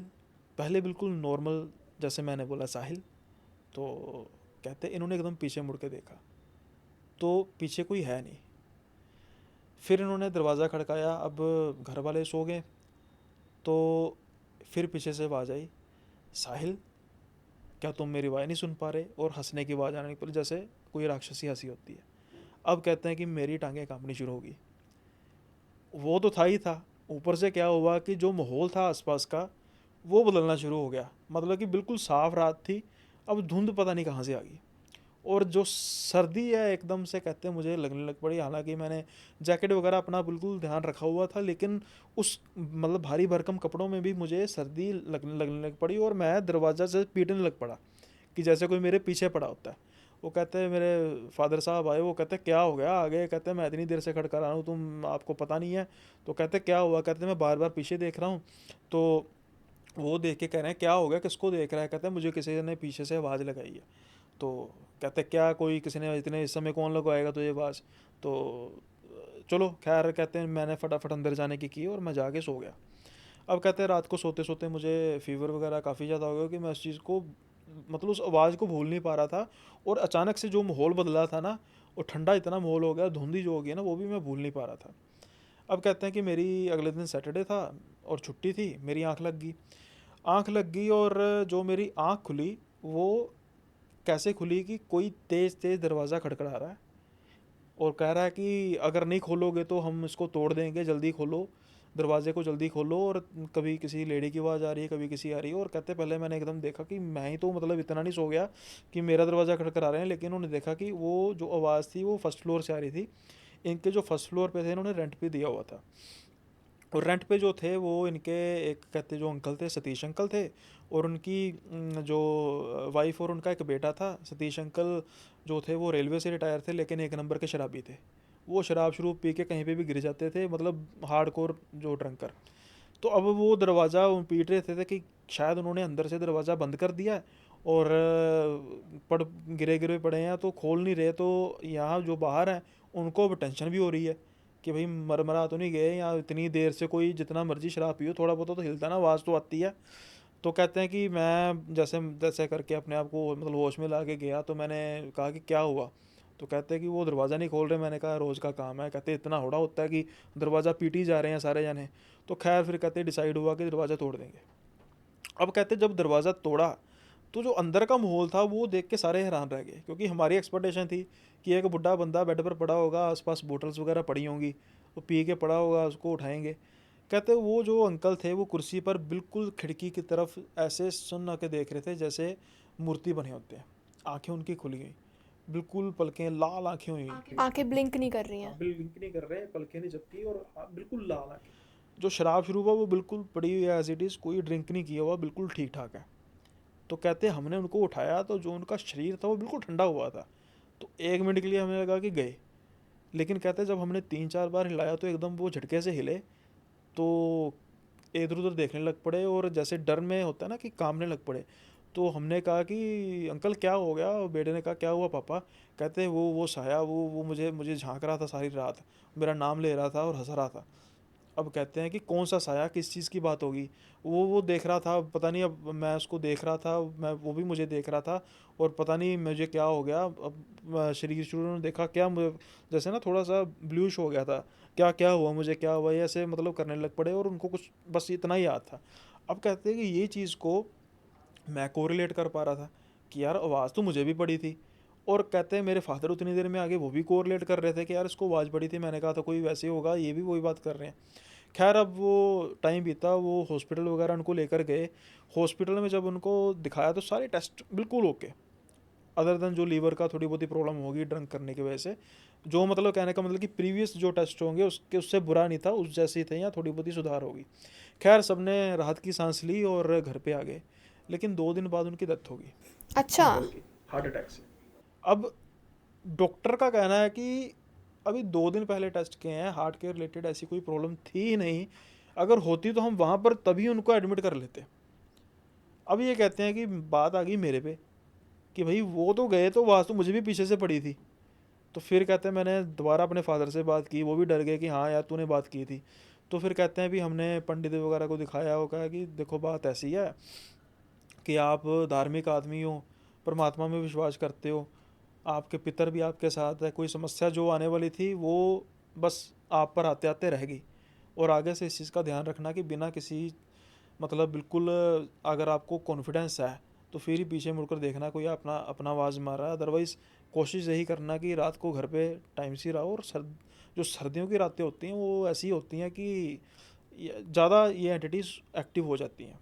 पहले बिल्कुल नॉर्मल, जैसे मैंने बोला साहिल, तो कहते इन्होंने एकदम पीछे मुड़ के देखा, तो पीछे कोई है नहीं। फिर इन्होंने दरवाज़ा खड़काया, अब घर वाले सो गए, तो फिर पीछे से आवाज़ आई, साहिल क्या तुम मेरी आवाज़ नहीं सुन पा रहे? और हंसने की आवाज़ आने पर, जैसे कोई राक्षसी हंसी होती है। अब कहते हैं कि मेरी टांगें कांपनी शुरू होगी। वो तो था ही था, ऊपर से क्या हुआ कि जो माहौल था आसपास का वो बदलना शुरू हो गया, मतलब कि बिल्कुल साफ़ रात थी, अब धुंध पता नहीं कहाँ से आ गई, और जो सर्दी है एकदम से कहते हैं मुझे लगने लग पड़ी। हालांकि मैंने जैकेट वगैरह अपना बिल्कुल ध्यान रखा हुआ था, लेकिन उस मतलब भारी भरकम कपड़ों में भी मुझे सर्दी लगने लग पड़ी, और मैं दरवाज़ा से पीटने लग पड़ा कि जैसे कोई मेरे पीछे पड़ा होता है। वो कहते हैं मेरे फादर साहब आए, वो कहते हैं क्या हो गया आगे? कहते हैं मैं इतनी देर से खड़का रहा हूँ, तुम आपको पता नहीं है? तो कहते क्या हुआ? कहते हैं मैं बार बार पीछे देख रहा हूँ। तो वो देख के कह रहे हैं क्या हो गया, किसको देख रहा है? कहते हैं मुझे किसी ने पीछे से आवाज़ लगाई है। तो कहते क्या कोई किसी ने, इतने इस समय कौन लगाएगा तुझे आवाज़? तो चलो खैर, कहते हैं मैंने फटाफट अंदर जाने की और मैं जाके सो गया। अब कहते हैं रात को सोते सोते मुझे फीवर वगैरह काफ़ी ज़्यादा हो गया, कि मैं उस चीज़ को, मतलब उस आवाज़ को भूल नहीं पा रहा था, और अचानक से जो माहौल बदला था ना, वो ठंडा इतना माहौल हो गया, धुंधी जो हो गई ना, वो भी मैं भूल नहीं पा रहा था। अब कहते हैं कि मेरी अगले दिन सैटरडे था और छुट्टी थी, मेरी आँख लग गई, और जो मेरी आँख खुली वो कैसे खुली कि कोई तेज़ तेज़ दरवाज़ा खड़खड़ा रहा है, और कह रहा है कि अगर नहीं खोलोगे तो हम इसको तोड़ देंगे, जल्दी खोलो दरवाजे को, जल्दी खोलो। और कभी किसी लेडी की आवाज़ आ रही है, कभी किसी आ रही है। और कहते पहले मैंने एकदम देखा कि मैं ही तो मतलब इतना नहीं सो गया कि मेरा दरवाज़ा खड़खड़ा रहे हैं, लेकिन उन्होंने देखा कि वो जो आवाज़ थी वो फर्स्ट फ्लोर से आ रही थी। इनके जो फर्स्ट फ्लोर पे थे इन्होंने रेंट पे दिया हुआ था, और रेंट पे जो थे वो इनके एक कहते जो अंकल थे, सतीश अंकल थे, और उनकी जो वाइफ और उनका एक बेटा था। सतीश अंकल जो थे वो रेलवे से रिटायर थे, लेकिन एक नंबर के शराबी थे। वो शराब शरूब पी के कहीं पे भी गिर जाते थे, मतलब हार्डकोर जो ड्रंकर। तो अब वो दरवाज़ा पीट रहे थे कि शायद उन्होंने अंदर से दरवाज़ा बंद कर दिया और पड़ गिरे गिरे पड़े हैं तो खोल नहीं रहे। तो यहाँ जो बाहर हैं उनको अब टेंशन भी हो रही है कि भाई मर मरा तो नहीं गए, या इतनी देर से कोई जितना मर्जी शराब पियो थोड़ा बहुत तो हिलता ना, आवाज़ तो आती है। तो कहते हैं कि मैं जैसे जैसे करके अपने आप को मतलब होश में ला के गया, तो मैंने कहा कि क्या हुआ। तो कहते हैं कि वो दरवाज़ा नहीं खोल रहे। मैंने कहा रोज़ का काम है। कहते इतना होड़ा होता है कि दरवाज़ा पीट ही जा रहे हैं सारे जने। तो खैर फिर कहते डिसाइड हुआ कि दरवाज़ा तोड़ देंगे। अब कहते जब दरवाज़ा तोड़ा तो जो अंदर का माहौल था वो देख के सारे हैरान रह गए, क्योंकि हमारी एक्सपेक्टेशन थी कि एक बुढ़ा बंदा बेड पर पड़ा होगा, आसपास बोतल्स वगैरह पड़ी होंगी, वो पी के पड़ा होगा, उसको उठाएंगे। कहते वो जो अंकल थे वो कुर्सी पर बिल्कुल खिड़की की तरफ ऐसे सुन के देख रहे थे जैसे मूर्ति बने होते हैं। आंखें उनकी खुली हुई, बिल्कुल पलकें लाल आंखें हुई उनकी। आंखें ब्लिंक नहीं कर रही हाँ हैं। बिल्कुल नहीं कर रहे, पलकें नहीं झपकी, और बिल्कुल लाल आंखें। जो शराब शुरू हुआ वो बिल्कुल पड़ी हुई है एज इट इज़, कोई ड्रिंक नहीं किया हुआ, बिल्कुल ठीक ठाक है। तो कहते हमने उनको उठाया तो जो उनका शरीर था वो बिल्कुल ठंडा हुआ था। तो 1 मिनट के लिए हमें लगा कि गए, लेकिन कहते जब हमने 3-4 बार हिलाया तो एकदम वो झटके से हिले। तो इधर उधर देखने लग पड़े, और जैसे डर में होता है ना कि कांपने लग पड़े। तो हमने कहा कि अंकल क्या हो गया। बेटे ने कहा क्या हुआ पापा। कहते वो साया वो मुझे मुझे झांक रहा था सारी रात, मेरा नाम ले रहा था और हंस रहा था। अब कहते हैं कि कौन सा साया, किस चीज़ की बात होगी। वो देख रहा था, पता नहीं, अब मैं उसको देख रहा था, मैं वो भी मुझे देख रहा था, और पता नहीं मुझे क्या हो गया। अब शरीर शुरू ने देखा क्या मुझे, जैसे ना थोड़ा सा ब्लूश हो गया था। क्या क्या हुआ मुझे, क्या हुआ, ये ऐसे मतलब करने लग पड़े, और उनको कुछ बस इतना ही याद था। अब कहते हैं कि ये चीज़ को मैं कोरिलेट कर पा रहा था कि यार आवाज़ तो मुझे भी पड़ी थी। और कहते हैं मेरे फादर उतनी देर में आगे वो भी कोरिलेट कर रहे थे कि यार इसको आवाज़ पड़ी थी। मैंने कहा था कोई वैसे होगा, ये भी वही बात कर रहे हैं। खैर अब वो टाइम बीता, वो हॉस्पिटल वगैरह उनको लेकर गए। हॉस्पिटल में जब उनको दिखाया तो सारे टेस्ट बिल्कुल ओके, अदर देन जो लीवर का थोड़ी बहुत ही प्रॉब्लम होगी ड्रंक करने की वजह से। जो मतलब कहने का मतलब कि प्रीवियस जो टेस्ट होंगे उसके उससे बुरा नहीं था, उस जैसे ही थे, या थोड़ी बहुत ही सुधार होगी। खैर सबने राहत की सांस ली और घर पे आ गए। लेकिन 2 दिन बाद उनकी डेथ होगी, अच्छा। अंकल की, हार्ट अटैक से। अब डॉक्टर का कहना है कि अभी 2 दिन पहले टेस्ट किए हैं, हार्ट के रिलेटेड ऐसी कोई प्रॉब्लम थी ही नहीं। अगर होती तो हम वहाँ पर तभी उनको एडमिट कर लेते। अब ये कहते हैं कि बात आ गई मेरे पे कि भाई वो तो गए तो आवाज़ तो मुझे भी पीछे से पड़ी थी। तो फिर कहते हैं मैंने दोबारा अपने फादर से बात की, वो भी डर गए कि हाँ यार तूने बात की थी। तो फिर कहते हैं भी हमने पंडित वगैरह को दिखाया, वो कहा कि देखो बात ऐसी है कि आप धार्मिक आदमी हो, परमात्मा में विश्वास करते हो, आपके पितर भी आपके साथ है, कोई समस्या जो आने वाली थी वो बस आप पर आते आते रह गई। और आगे से इस चीज़ का ध्यान रखना कि बिना किसी मतलब बिल्कुल अगर आपको कॉन्फिडेंस है तो फिर ही पीछे मुड़कर देखना कोई अपना अपना आवाज़ मार रहा है। अदरवाइज़ कोशिश यही करना कि रात को घर पे टाइम से रहो। और जो सर्दियों की रातें होती हैं वो ऐसी होती हैं कि ज़्यादा ये एंटिटीज़ एक्टिव हो जाती हैं।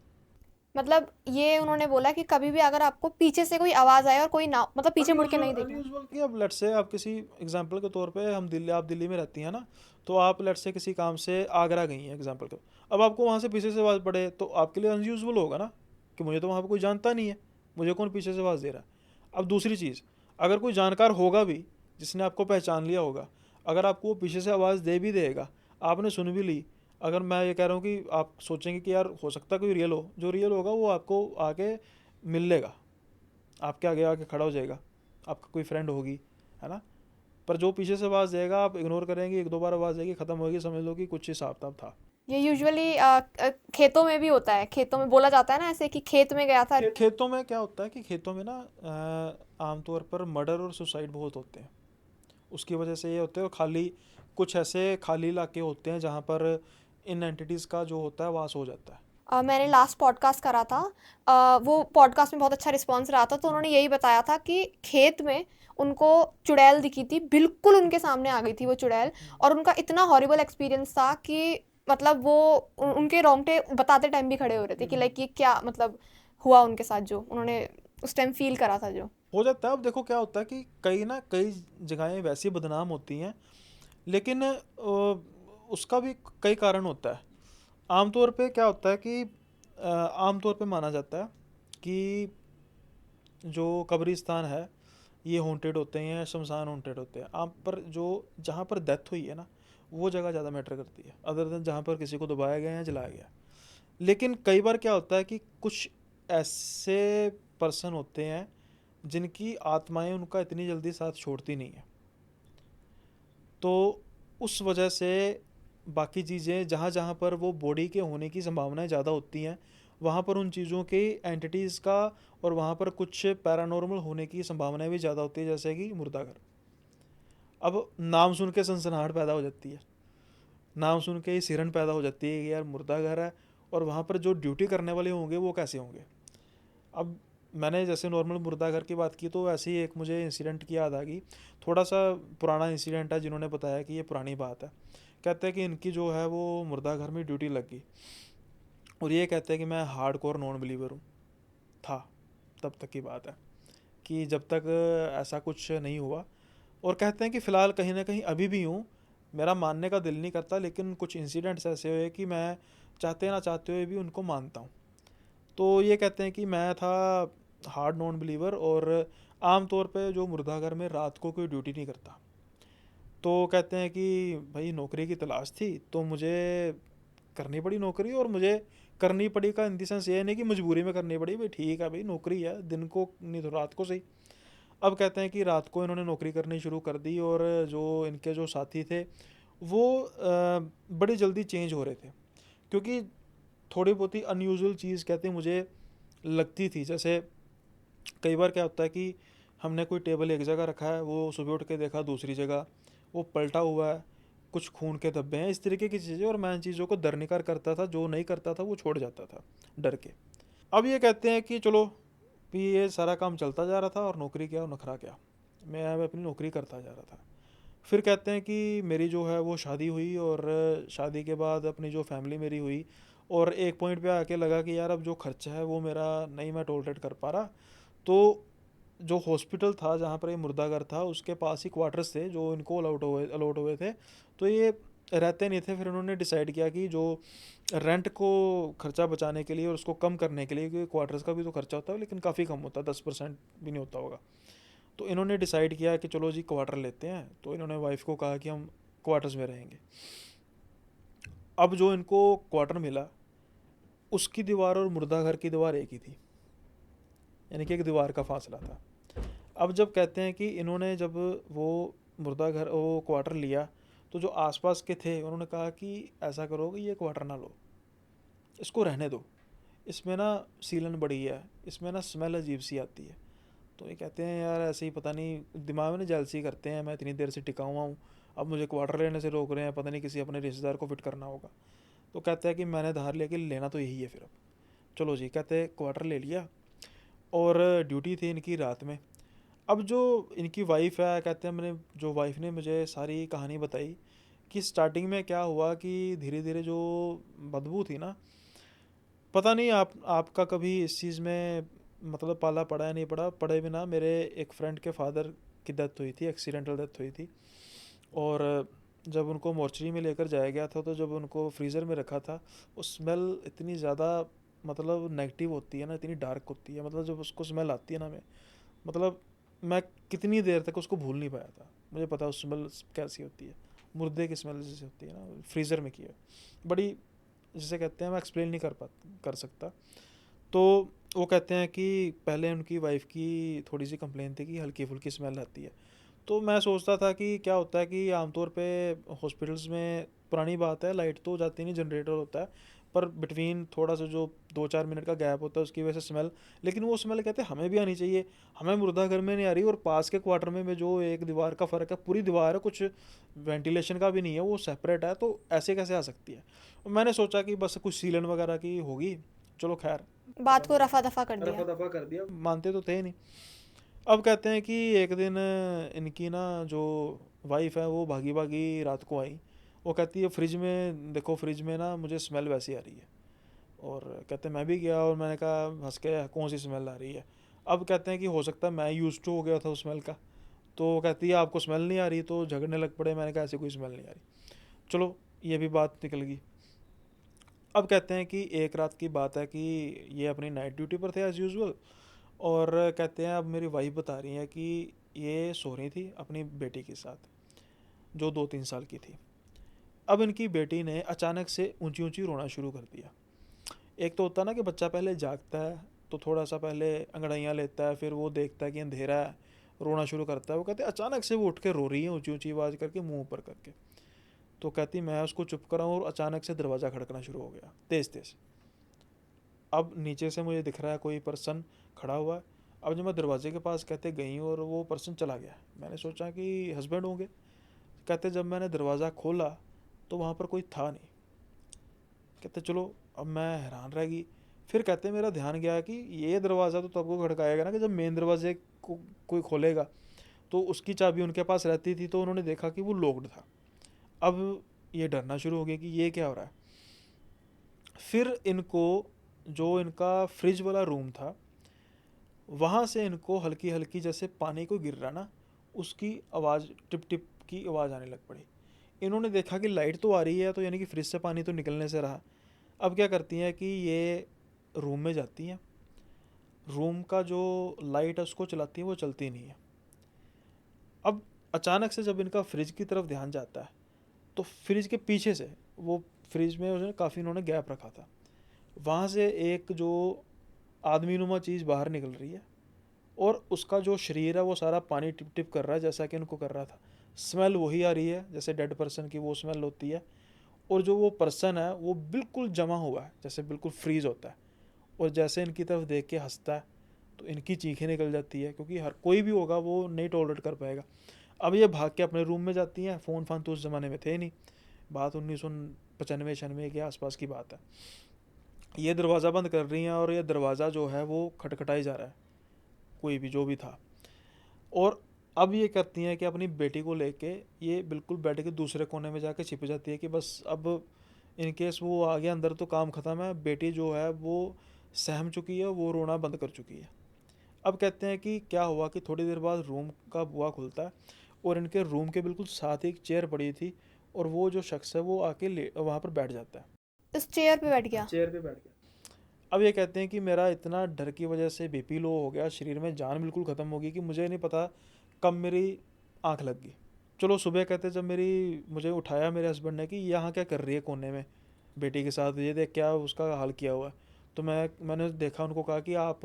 मतलब ये उन्होंने बोला कि कभी भी अगर आपको पीछे से कोई आवाज़ आए और कोई ना, मतलब पीछे मुड़ के अनयूजुअल नहीं देखना। अनयूजुअल कि अब लेट से आप किसी एग्जांपल के तौर पे हम दिल्ली, आप दिल्ली में रहती हैं ना, तो आप लेट से किसी काम से आगरा गई हैं एग्जांपल के। अब आपको वहाँ से पीछे से आवाज़ पड़े तो आपके लिए अनयूजुअल होगा ना, कि मुझे तो वहाँ पे कोई जानता नहीं है, मुझे कौन पीछे से आवाज़ दे रहा है। अब दूसरी चीज़, अगर कोई जानकार होगा भी जिसने आपको पहचान लिया होगा, अगर आपको वो पीछे से आवाज़ दे भी देगा, आपने सुन भी ली, अगर मैं ये कह रहा हूँ कि आप सोचेंगे कि यार हो सकता है कोई रियल हो, जो रियल होगा वो आपको आके मिल लेगा, आपके आगे आके खड़ा हो जाएगा, आपका कोई फ्रेंड होगी, है ना। पर जो पीछे से आवाज़ देगा आप इग्नोर करेंगे, 1-2 बार आवाज़ देगी, ख़त्म होगी, समझ लो कि कुछ हिसाब किताब था। ये यूजुअली खेतों में भी होता है, खेतों में बोला जाता है ना ऐसे कि खेत में गया था। खेतों में क्या होता है कि खेतों में ना आमतौर पर मर्डर और सुसाइड बहुत होते हैं। उसकी वजह से ये होते हैं, और खाली कुछ ऐसे खाली इलाके होते हैं जहाँ पर इन एंटिटीज़ का जो होता है वास हो जाता है। मैंने लास्ट पॉडकास्ट करा था। वो पॉडकास्ट में बहुत अच्छा रिस्पॉन्स रहा था, तो उन्होंने यही बताया था कि खेत में उनको चुड़ैल दिखी थी, बिल्कुल उनके सामने आ गई थी वो चुड़ैल। और उनका इतना हॉरिबल एक्सपीरियंस था कि मतलब वो उनके रोंगटे बताते टाइम भी खड़े हो रहे थे कि लाइक ये क्या मतलब हुआ उनके साथ, जो उन्होंने उस टाइम फील करा था जो। हो जाता है। अब देखो क्या होता है कि कई जगहें वैसी बदनाम होती हैं, लेकिन उसका भी कई कारण होता है। आमतौर पे क्या होता है कि आमतौर पे माना जाता है कि जो कब्रिस्तान है ये हॉन्टेड होते हैं या शमशान हॉन्टेड होते हैं। आप पर जो जहाँ पर डेथ हुई है ना, वो जगह ज़्यादा मैटर करती है अदर देन जहाँ पर किसी को दबाया गया या जलाया गया। लेकिन कई बार क्या होता है कि कुछ ऐसे पर्सन होते हैं जिनकी आत्माएं उनका इतनी जल्दी साथ छोड़ती नहीं है, तो उस वजह से बाकी चीज़ें जहाँ जहाँ पर वो बॉडी के होने की संभावनाएं ज़्यादा होती हैं, वहाँ पर उन चीज़ों के एंटिटीज़ का और वहाँ पर कुछ पैरानॉर्मल होने की संभावनाएं भी ज़्यादा होती है, जैसे कि मुर्दाघर। अब नाम सुन के सनसनाहट पैदा हो जाती है, नाम सुन के ही सिरन पैदा हो जाती है कि यार मुर्दाघर है, और वहाँ पर जो ड्यूटी करने वाले होंगे वो कैसे होंगे। अब मैंने जैसे नॉर्मल मुर्दाघर की बात की, तो ऐसे ही एक मुझे इंसिडेंट की याद आ गई। थोड़ा सा पुराना इंसिडेंट है, जिन्होंने बताया कि ये पुरानी बात है। कहते हैं कि इनकी जो है वो मुर्दाघर में ड्यूटी लग गई, और ये कहते हैं कि मैं हार्ड कोर नॉन बिलीवर हूँ, था तब तक की बात है, कि जब तक ऐसा कुछ नहीं हुआ। और कहते हैं कि फ़िलहाल कहीं ना कहीं अभी भी हूँ, मेरा मानने का दिल नहीं करता, लेकिन कुछ इंसिडेंट्स ऐसे हुए कि मैं चाहते ना चाहते हुए भी उनको मानता हूँ। तो ये कहते हैं कि मैं था हार्ड नॉन बिलीवर, और आम तौर पे जो मुर्दाघर में रात को कोई ड्यूटी नहीं करता। तो कहते हैं कि भाई नौकरी की तलाश थी, तो मुझे करनी पड़ी नौकरी, और मुझे करनी पड़ी का इन द सेंस ये नहीं कि मजबूरी में करनी पड़ी, भाई ठीक है भाई नौकरी है, दिन को नहीं तो रात को सही। अब कहते हैं कि रात को इन्होंने नौकरी करनी शुरू कर दी, और जो इनके जो साथी थे वो बड़ी जल्दी चेंज हो रहे थे, क्योंकि थोड़ी बहुत ही अनयूजुअल चीज़ कहते हैं मुझे लगती थी। जैसे कई बार क्या होता है कि हमने कोई टेबल एक जगह रखा है, वो सुबह उठ के देखा दूसरी जगह वो पलटा हुआ है, कुछ खून के धब्बे हैं, इस तरीके की चीज़ें, और मैं इन चीज़ों को दरनिकार करता था, जो नहीं करता था वो छोड़ जाता था डर के। अब ये कहते हैं कि चलो भी ये सारा काम चलता जा रहा था, और नौकरी क्या और नखरा क्या, मैं अब अपनी नौकरी करता जा रहा था। फिर कहते हैं कि मेरी जो है वो शादी हुई, और शादी के बाद अपनी जो फैमिली मेरी हुई, और एक पॉइंट पे आके लगा कि यार अब जो खर्चा है वो मेरा नहीं मैं टॉलरेट कर पा रहा। तो जो हॉस्पिटल था जहाँ पर ये मुर्दाघर था, उसके पास ही क्वार्टर्स थे जो इनको अलॉट हुए थे। तो ये रहते नहीं थे, फिर उन्होंने डिसाइड किया कि जो रेंट को खर्चा बचाने के लिए और उसको कम करने के लिए, क्योंकि क्वार्टर्स का भी तो खर्चा होता है लेकिन काफ़ी कम होता है, 10% भी नहीं होता होगा। तो इन्होंने डिसाइड किया कि चलो जी क्वार्टर लेते हैं, तो इन्होंने वाइफ को कहा कि हम क्वार्टर्स में रहेंगे। अब जो इनको क्वार्टर मिला, उसकी दीवार और मुर्दाघर की दीवार एक ही थी, यानी कि एक दीवार का फासला था। अब जब कहते हैं कि इन्होंने जब वो मुर्दाघर वो क्वार्टर लिया, तो जो आसपास के थे उन्होंने कहा कि ऐसा करो कि ये क्वार्टर ना लो, इसको रहने दो, इसमें ना सीलन बड़ी है, इसमें ना स्मेल अजीब सी आती है। तो ये कहते हैं यार ऐसे ही पता नहीं दिमाग में ना जेलसी करते हैं, मैं इतनी देर से टिका हुआ हूँ, अब मुझे क्वार्टर लेने से रोक रहे हैं, पता नहीं किसी अपने रिश्तेदार को फिट करना होगा। तो कहते हैं कि मैंने धार लिया कि लेना तो यही है फिर। अब चलो जी, कहते हैं क्वार्टर ले लिया, और ड्यूटी थी इनकी रात में। अब जो इनकी वाइफ है, कहते हैं मैंने जो वाइफ ने मुझे सारी कहानी बताई कि स्टार्टिंग में क्या हुआ कि धीरे धीरे जो बदबू थी ना, पता नहीं आपका कभी इस चीज़ में मतलब पाला पड़ा है नहीं पड़ा, पड़े बिना मेरे एक फ्रेंड के फादर की डेथ हुई थी, एक्सीडेंटल डेथ हुई थी। और जब उनको मोर्चरी में लेकर जाया गया था, तो जब उनको फ्रीज़र में रखा था, वो स्मेल इतनी ज़्यादा मतलब नेगेटिव होती है ना, इतनी डार्क होती है, मतलब जब उसको स्मेल आती है ना, मैं मतलब मैं कितनी देर तक उसको भूल नहीं पाया था। मुझे पता है उस स्मेल कैसी होती है, मुर्दे की स्मेल जैसे होती है ना, फ्रीज़र में की है, बड़ी जिसे कहते हैं मैं एक्सप्लेन नहीं कर सकता। तो वो कहते हैं कि पहले उनकी वाइफ की थोड़ी सी कंप्लेन थी कि हल्की फुल्की स्मेल आती है। तो मैं सोचता था कि क्या होता है कि आमतौर पे हॉस्पिटल्स में पुरानी बात है, लाइट तो जाती नहीं, जनरेटर होता है, पर बिटवीन थोड़ा सा जो 2-4 मिनट का गैप होता है उसकी वजह से स्मेल, लेकिन वो स्मेल कहते हैं हमें भी आनी चाहिए, हमें मुर्दा घर में नहीं आ रही, और पास के क्वार्टर में जो एक दीवार का फ़र्क है, पूरी दीवार है, कुछ वेंटिलेशन का भी नहीं है, वो सेपरेट है, तो ऐसे कैसे आ सकती है। और मैंने सोचा कि बस कुछ सीलन वगैरह की होगी, चलो खैर, बात को रफा दफा कर रफा दिया। दफा कर दिया, मानते तो थे नहीं। अब कहते हैं कि एक दिन इनकी ना जो वाइफ है वो भागी भागी रात को आई, वो कहती है फ्रिज में देखो, फ्रिज में ना मुझे स्मेल वैसी आ रही है। और कहते हैं मैं भी गया और मैंने कहा हंस के कौन सी स्मेल आ रही है। अब कहते हैं कि हो सकता है मैं यूज टू हो गया था उस स्मेल का। तो कहती है आपको स्मेल नहीं आ रही, तो झगड़ने लग पड़े। मैंने कहा ऐसी कोई स्मेल नहीं आ रही। चलो ये भी बात निकल गई। अब कहते हैं कि एक रात की बात है कि ये अपनी नाइट ड्यूटी पर थे एज़ यूजुअल, और कहते हैं अब मेरी वाइफ बता रही है कि ये सो रही थी अपनी बेटी के साथ, जो 2-3 साल की थी। अब इनकी बेटी ने अचानक से ऊंची ऊंची रोना शुरू कर दिया। एक तो होता है ना कि बच्चा पहले जागता है तो थोड़ा सा पहले अंगड़ाइयाँ लेता है, फिर वो देखता है कि अंधेरा है, रोना शुरू करता है। वो कहते हैं अचानक से वो उठ के रो रही है ऊंची ऊंची आवाज़ करके, मुंह ऊपर करके। तो कहती मैं उसको चुप कराऊँ और अचानक से दरवाज़ा खड़कना शुरू हो गया तेज़ तेज़। अब नीचे से मुझे दिख रहा है कोई पर्सन खड़ा हुआ है। अब जब मैं दरवाजे के पास कहते गई और वो पर्सन चला गया, मैंने सोचा कि हस्बैंड होंगे। कहते जब मैंने दरवाज़ा खोला तो वहाँ पर कोई था नहीं। कहते चलो, अब मैं हैरान रह गई। फिर कहते मेरा ध्यान गया कि ये दरवाज़ा तो तब को खड़काएगा ना कि जब मेन दरवाजे को कोई खोलेगा। तो उसकी चाबी उनके पास रहती थी, तो उन्होंने देखा कि वो लॉक्ड था। अब ये डरना शुरू हो गया कि ये क्या हो रहा है। फिर इनको जो इनका फ्रिज वाला रूम था, वहाँ से इनको हल्की हल्की जैसे पानी को गिर रहा ना, उसकी आवाज़, टिप टिप की आवाज़ आने लग पड़ी। इन्होंने देखा कि लाइट तो आ रही है, तो यानी कि फ्रिज से पानी तो निकलने से रहा। अब क्या करती हैं कि ये रूम में जाती हैं, रूम का जो लाइट है उसको चलाती हैं, वो चलती नहीं है। अब अचानक से जब इनका फ्रिज की तरफ ध्यान जाता है तो फ्रिज के पीछे से, वो फ्रिज में उसने काफ़ी इन्होंने गैप रखा था, वहाँ से एक जो आदमी नुमा चीज़ बाहर निकल रही है, और उसका जो शरीर है वो सारा पानी टिप टिप कर रहा है जैसा कि इनको कर रहा था। स्मेल वही आ रही है जैसे डेड पर्सन की वो स्मेल होती है। और जो वो पर्सन है वो बिल्कुल जमा हुआ है, जैसे बिल्कुल फ्रीज होता है, और जैसे इनकी तरफ देख के हंसता है तो इनकी चीखें निकल जाती है, क्योंकि हर कोई भी होगा वो नहीं टॉलरेट कर पाएगा। अब ये भाग के अपने रूम में जाती हैं। फ़ोन फान तो उस ज़माने में थे नहीं, बात 1995-96 के आसपास की बात है। ये दरवाज़ा बंद कर रही हैं और ये दरवाज़ा जो है वो खटखटाई जा रहा है, कोई भी जो भी था। और अब ये करती हैं कि अपनी बेटी को लेके ये बिल्कुल बेड के दूसरे कोने में जाके छिप जाती है कि बस अब इन केस वो आ गया अंदर तो काम ख़त्म है। बेटी जो है वो सहम चुकी है, वो रोना बंद कर चुकी है। अब कहते हैं कि क्या हुआ कि थोड़ी देर बाद रूम का बुआ खुलता है और इनके रूम के बिल्कुल साथ ही एक चेयर पड़ी थी, और वो जो शख्स है वो आके ले वहाँ पर बैठ जाता है। इस चेयर पे बैठ गया। चेयर पे बैठ गया। अब ये कहते हैं कि मेरा इतना डर की वजह से बीपी लो हो गया, शरीर में जान बिल्कुल ख़त्म हो गई कि मुझे नहीं पता कब मेरी आंख लग गई। चलो सुबह कहते जब मुझे उठाया मेरे हस्बैंड ने कि यहाँ क्या कर रही है कोने में बेटी के साथ, ये देख क्या उसका हाल किया हुआ है। तो मैंने देखा, उनको कहा कि आप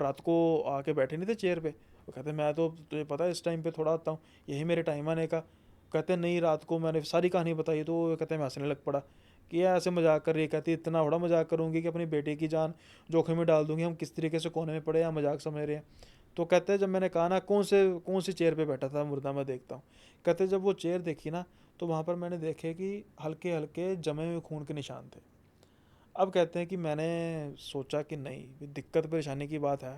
रात को आके बैठे नहीं थे चेयर पे। वो कहते मैं तो तुझे पता है इस टाइम पे थोड़ा आता हूँ, यही मेरे टाइम आने का। कहते नहीं, रात को मैंने सारी कहानी बताई। तो वो कहते मैं हंसने लग पड़ा कि ये ऐसे मजाक कर रही है। कहती इतना बड़ा मजाक करूँगी कि अपनी बेटे की जान जोखिम में डाल दूंगी, हम किस तरीके से कोने में पड़े या मजाक समझ रहे हैं। तो कहते हैं जब मैंने कहा ना कौन सी चेयर पे बैठा था मुर्दा मैं देखता हूँ, कहते जब वो चेयर देखी ना तो वहाँ पर मैंने देखे कि हल्के हल्के जमे हुए खून के निशान थे। अब कहते हैं कि मैंने सोचा कि नहीं, ये दिक्कत परेशानी की बात है।